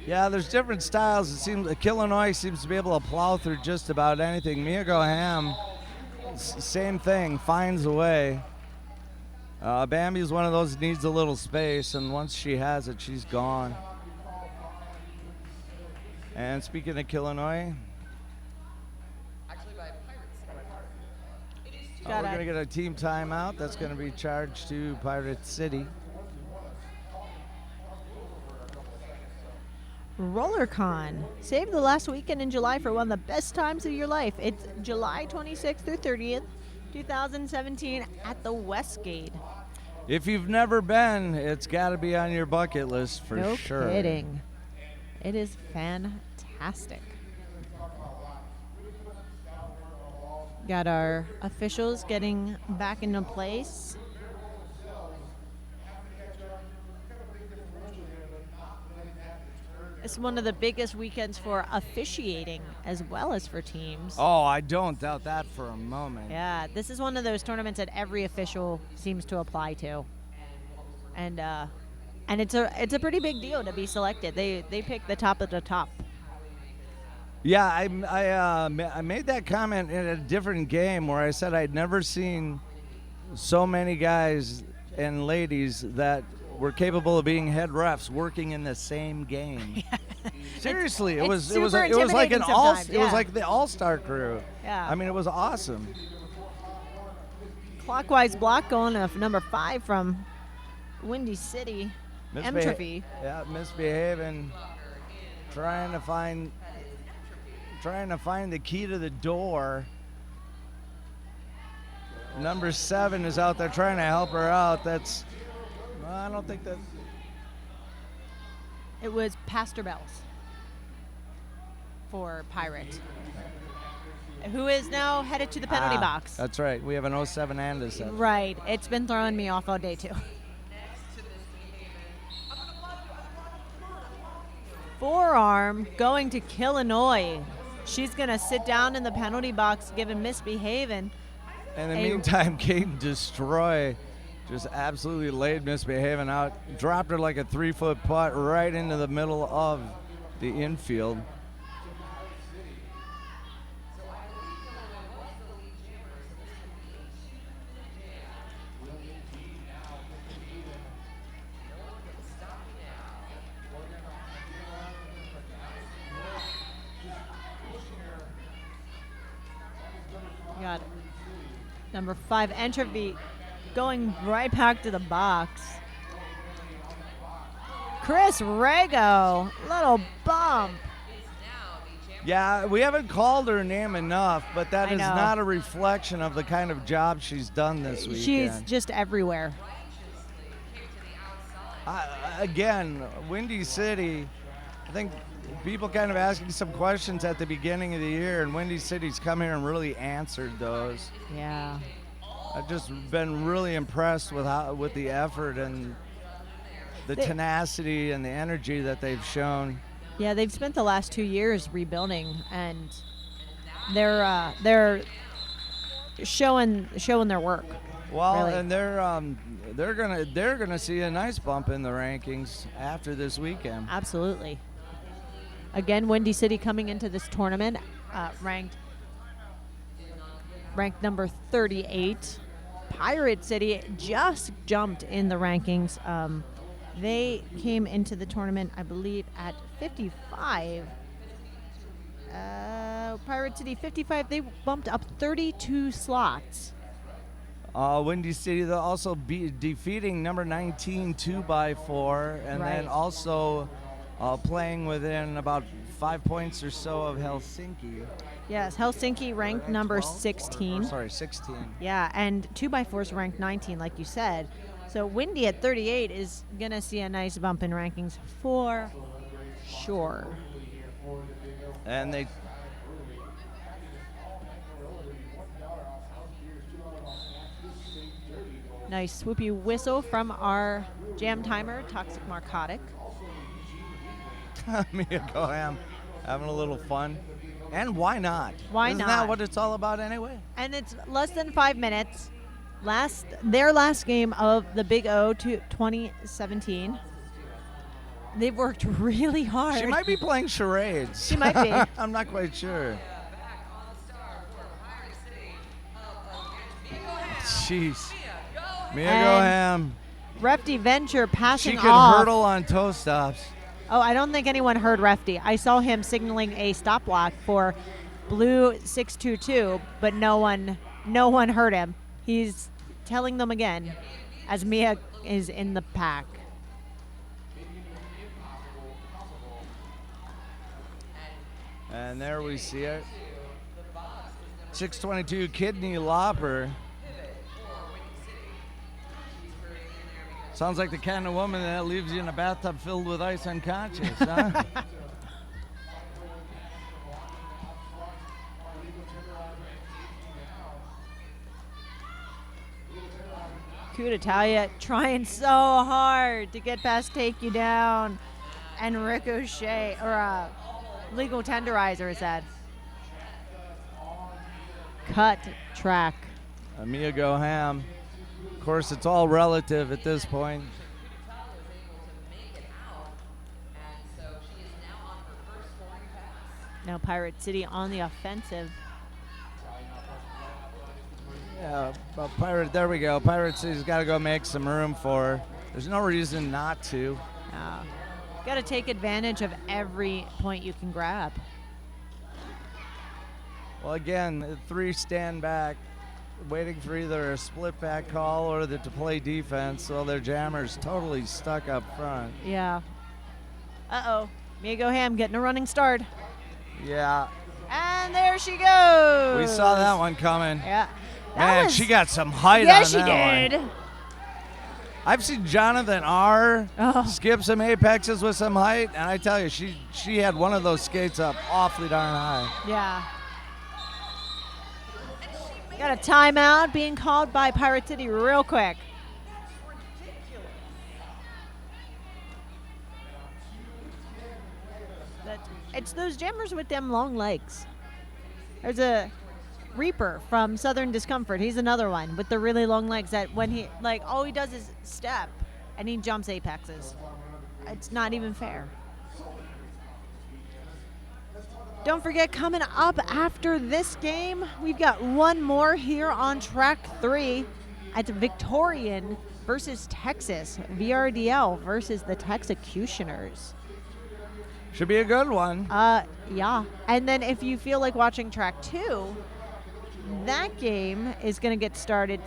Yeah, there's different styles. It seems Illinois seems to be able to plow through just about anything. Mia Go Ham, same thing, finds a way. Bambi is one of those that needs a little space, and once she has it, she's gone. And speaking of Illinois, Actually, by Pirates. It is two. we're going to get a team timeout. That's going to be charged to Pirate City. RollerCon. Save the last weekend in July for one of the best times of your life. It's July 26th through 30th, 2017 at the Westgate. If you've never been, it's got to be on your bucket list for No sure. kidding. It is fantastic. Got our officials getting back into place. It's one of the biggest weekends for officiating as well as for teams. Oh, I don't doubt that for a moment. Yeah, this is one of those tournaments that every official seems to apply to, and it's a pretty big deal to be selected. They pick the top of the top. Yeah, I made that comment in a different game where I said I'd never seen so many guys and ladies that were capable of being head refs working in the same game. Seriously, it was like intimidating it was sometimes, like the all-star crew. Yeah. I mean, it was awesome. Clockwise block going to number 5 from Windy City, Entropy. Yeah, misbehaving, trying to find the key to the door. Number 7 is out there trying to help her out. I don't think that. It was Pastor Bells for Pirate, who is now headed to the penalty box. That's right. We have an 07 and a 7. Right. It's been throwing me off all day, too. Forearm going to Illinois. She's going to sit down in the penalty box, giving misbehaving. In the meantime, Kate Destroy just absolutely laid misbehaving out. Dropped her like a 3-foot putt right into the middle of the infield. Got it. Number 5, Entropy, going right back to the box. Chris Rego, little bump. Yeah, we haven't called her name enough, but that I is know. not a reflection of the kind of job she's done this weekend. She's just everywhere. Again, Windy City, I think people kind of asking some questions at the beginning of the year, and Windy City's come here and really answered those. Yeah. I've just been really impressed with the effort and the tenacity and the energy that they've shown. Yeah, they've spent the last 2 years rebuilding, and they're showing their work. Well, really. and they're gonna see a nice bump in the rankings after this weekend. Absolutely. Again, Windy City coming into this tournament ranked number 38. Pirate City just jumped in the rankings. They came into the tournament, I believe, at 55. Pirate City 55. They bumped up 32 slots. Windy City, they'll also be defeating number 19 2x4, and then Right. also playing within about 5 points or so of Helsinki. Yes, Helsinki ranked number 12? 16. Sorry, 16. Yeah, and 2x4s ranked 19, like you said. So Windy at 38 is going to see a nice bump in rankings for sure. And they Nice swoopy whistle from our jam timer, Toxic Narcotic. Mia Goham having a little fun. And why not? Why Isn't not? that what it's all about anyway? And it's less than 5 minutes. Their last game of the Big O to 2017. They've worked really hard. She might be playing charades. She might be. I'm not quite sure. Jeez. Mia And Goham. Repty Venture She passing can off. hurdle on toe stops. Oh, I don't think anyone heard Refty. I saw him signaling a stop block for blue 622, but no one heard him. He's telling them again as Mia is in the pack. And there we see it. 622 kidney lopper. Sounds like the kind of woman that leaves you in a bathtub filled with ice unconscious, huh? Kudatalia trying so hard to get past Take You Down. And Ricochet, or Legal Tenderizer is that. Cut track. Mia go ham. Of course, it's all relative at this point. Now Pirate City on the offensive. Yeah, but there we go. Pirate City's got to go make some room for her. There's no reason not to. Got to take advantage of every point you can grab. Well, again, the 3 stand back, waiting for either a split back call or to play defense, so their jammer's totally stuck up front. Yeah. Uh-oh. Mia Go Ham getting a running start. Yeah. And there she goes. We saw that one coming. Yeah. Man, she got some height yeah, on she that did. one. I've seen Jonathan R. skip some apexes with some height, and I tell you, she had one of those skates up awfully darn high. Yeah. Got a timeout being called by Pirate City real quick. It's those jammers with them long legs. There's a Reaper from Southern Discomfort. He's another one with the really long legs that when he, all he does is step and he jumps apexes. It's not even fair. Don't forget, coming up after this game, we've got one more here on track 3 at Victorian versus Texas. VRDL versus the Texecutioners. Should be a good one. Yeah. And then if you feel like watching track 2, that game is going to get started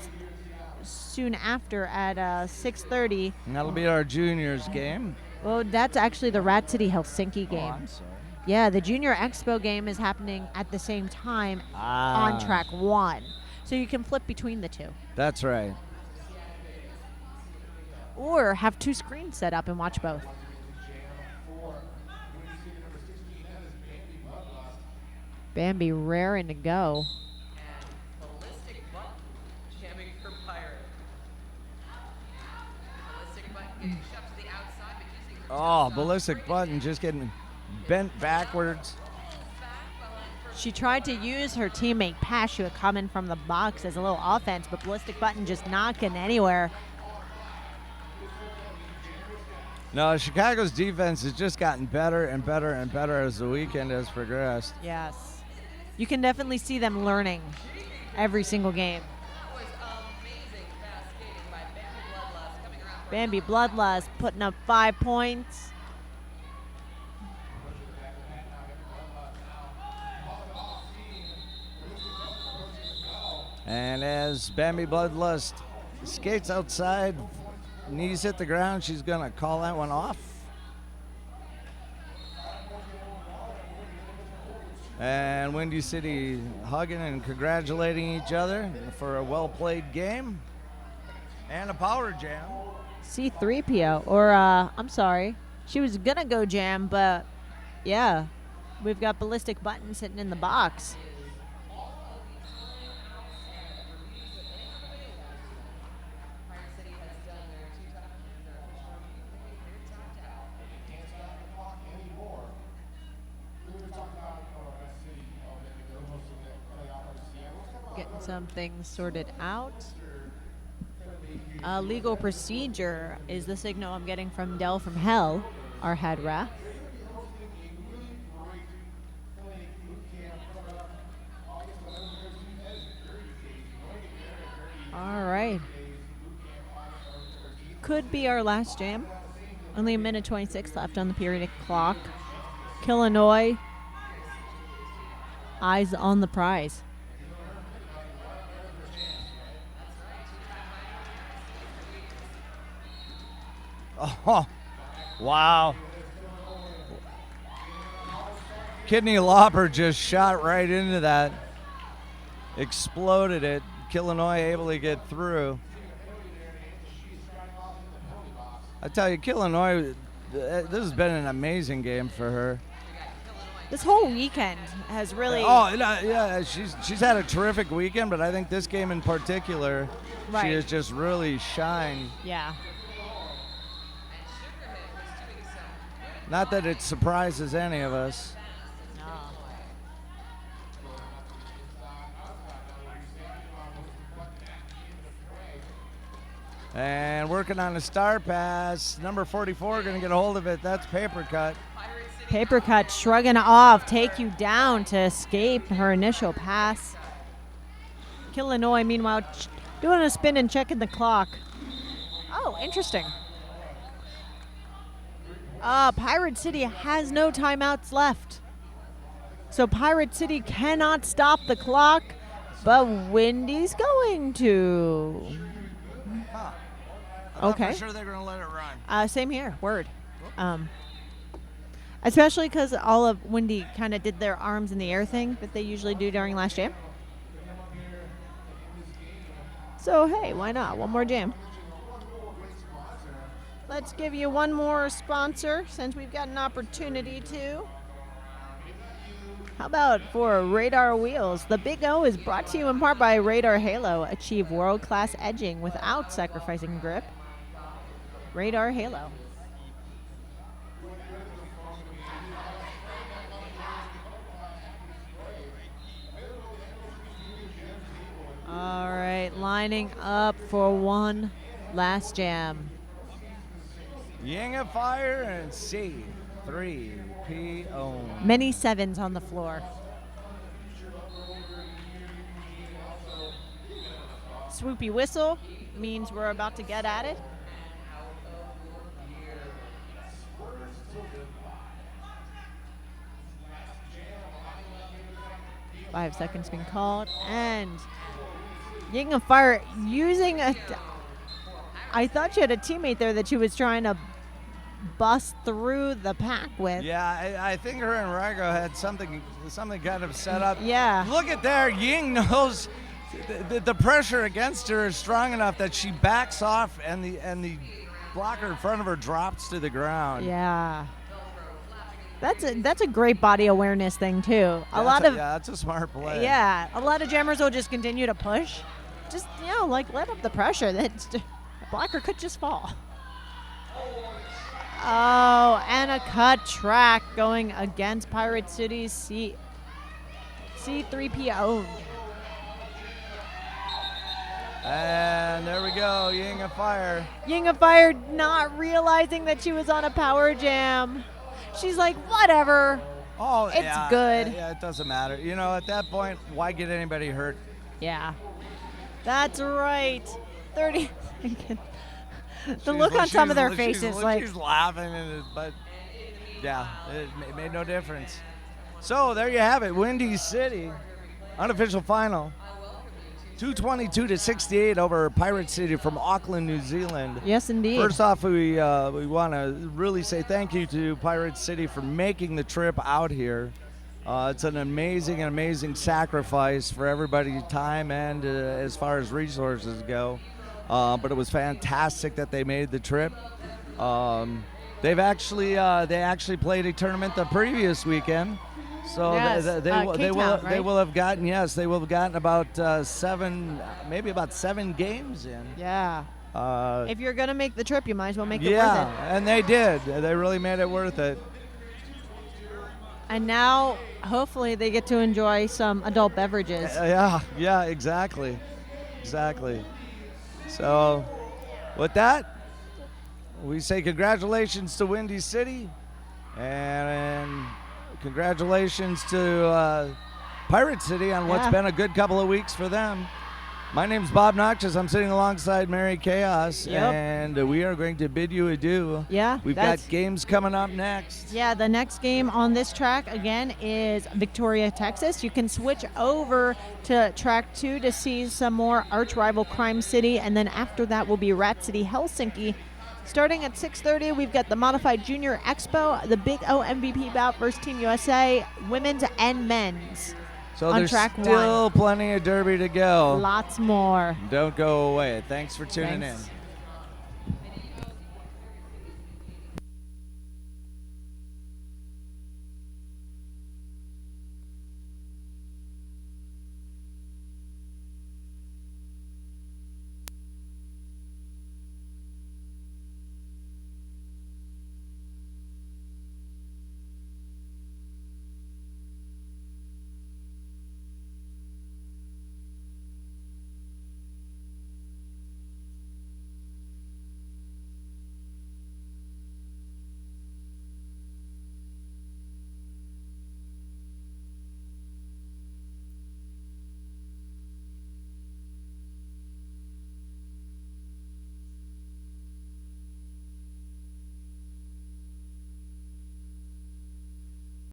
soon after at 6:30. And that'll be our juniors game. Well, that's actually the Rat City Helsinki game. Oh, I'm sorry. Yeah, the Junior Expo game is happening at the same time on track 1. So you can flip between the two. That's right. Or have 2 screens set up and watch both. Bambi raring to go. Ballistic Button jamming for Pirate. Ballistic Button getting shoved to the outside, but using her Ballistic Button just getting bent backwards. She tried to use her teammate Pashu coming from the box as a little offense, but Ballistic Button just not getting anywhere. No, Chicago's defense has just gotten better and better and better as the weekend has progressed. Yes. You can definitely see them learning every single game. That was amazing fast skating by Bambi Bloodlust coming around. Bambi Bloodlust putting up 5 points. And as Bambi Bloodlust skates outside, knees hit the ground, she's going to call that one off. And Windy City hugging and congratulating each other for a well-played game and a power jam. C3PO, or I'm sorry, she was gonna go jam, but yeah, we've got Ballistic Button sitting in the box. Getting some things sorted out. Legal procedure is the signal I'm getting from Dell from Hell, our head ref. All right. Could be our last jam Only a minute 26 left on the periodic clock. Illinois, eyes on the prize. Oh, wow. Kidney Lopper just shot right into that. Exploded it. Illinois able to get through. I tell you, Illinois, this has been an amazing game for her. This whole weekend has really... Oh, yeah, she's had a terrific weekend, but I think this game in particular, she has just really shined. Yeah. Not that it surprises any of us. And working on a star pass. Number 44 going to get a hold of it. That's Paper Cut. Paper Cut shrugging off, take you down to escape her initial pass. Illinois, meanwhile, doing a spin and checking the clock. Oh, interesting. Pirate City has no timeouts left. So Pirate City cannot stop the clock, but Wendy's going to. Okay. I'm sure they're going to let it run. Same here. Word. Especially because all of Wendy kind of did their arms in the air thing that they usually do during last jam. So, hey, why not? One more jam. Let's give you one more sponsor since we've got an opportunity to. How about for Radar Wheels? The Big O is brought to you in part by Radar Halo. Achieve world-class edging without sacrificing grip. Radar Halo. All right, lining up for one last jam. Ying of Fire and C3PO. Many sevens on the floor. Swoopy whistle means we're about to get at it. Five seconds been called, and Ying of Fire using a. I thought she had a teammate there that she was trying to bust through the pack with. Yeah, I think her and Rago had something kind of set up. Yeah. Look at there. Ying knows the pressure against her is strong enough that she backs off and the blocker in front of her drops to the ground. Yeah. That's a great body awareness thing too. That's a smart play. Yeah, a lot of jammers will just continue to push. Just, like let up the pressure. That blocker could just fall. Oh, and a cut track going against Pirate City's C3PO. And there we go, Ying of Fire. Ying of Fire not realizing that she was on a power jam. She's like, whatever. Oh, it's good. Yeah, it doesn't matter. At that point, why get anybody hurt? Yeah. That's right. 30 seconds. The look on some of their faces, she's laughing, but yeah, it made no difference. So there you have it, Windy City, unofficial final, 222-68 over Pirate City from Auckland, New Zealand. Yes, indeed. First off, we want to really say thank you to Pirate City for making the trip out here. It's an amazing sacrifice for everybody, time and as far as resources go. But it was fantastic that they made the trip. They actually played a tournament the previous weekend, so yes, they will have gotten about maybe about 7 games in. Yeah. If you're gonna make the trip, you might as well make it worth it. Yeah, and they did. They really made it worth it. And now, hopefully, they get to enjoy some adult beverages. Yeah, exactly. So, with that, we say congratulations to Windy City, and congratulations to Pirate City on what's been a good couple of weeks for them. My name's Bob Noxious. I'm sitting alongside Mary Chaos, Yep. and we are going to bid you adieu. Yeah, We've got games coming up next. Yeah, the next game on this track, again, is Victoria, Texas. You can switch over to track 2 to see some more arch rival Crime City, and then after that will be Rat City, Helsinki. Starting at 6:30, we've got the Modified Junior Expo, the Big O MVP bout versus Team USA, women's and men's. So on there's track still plenty of derby to go. Lots more. Don't go away. Thanks for tuning Thanks. in.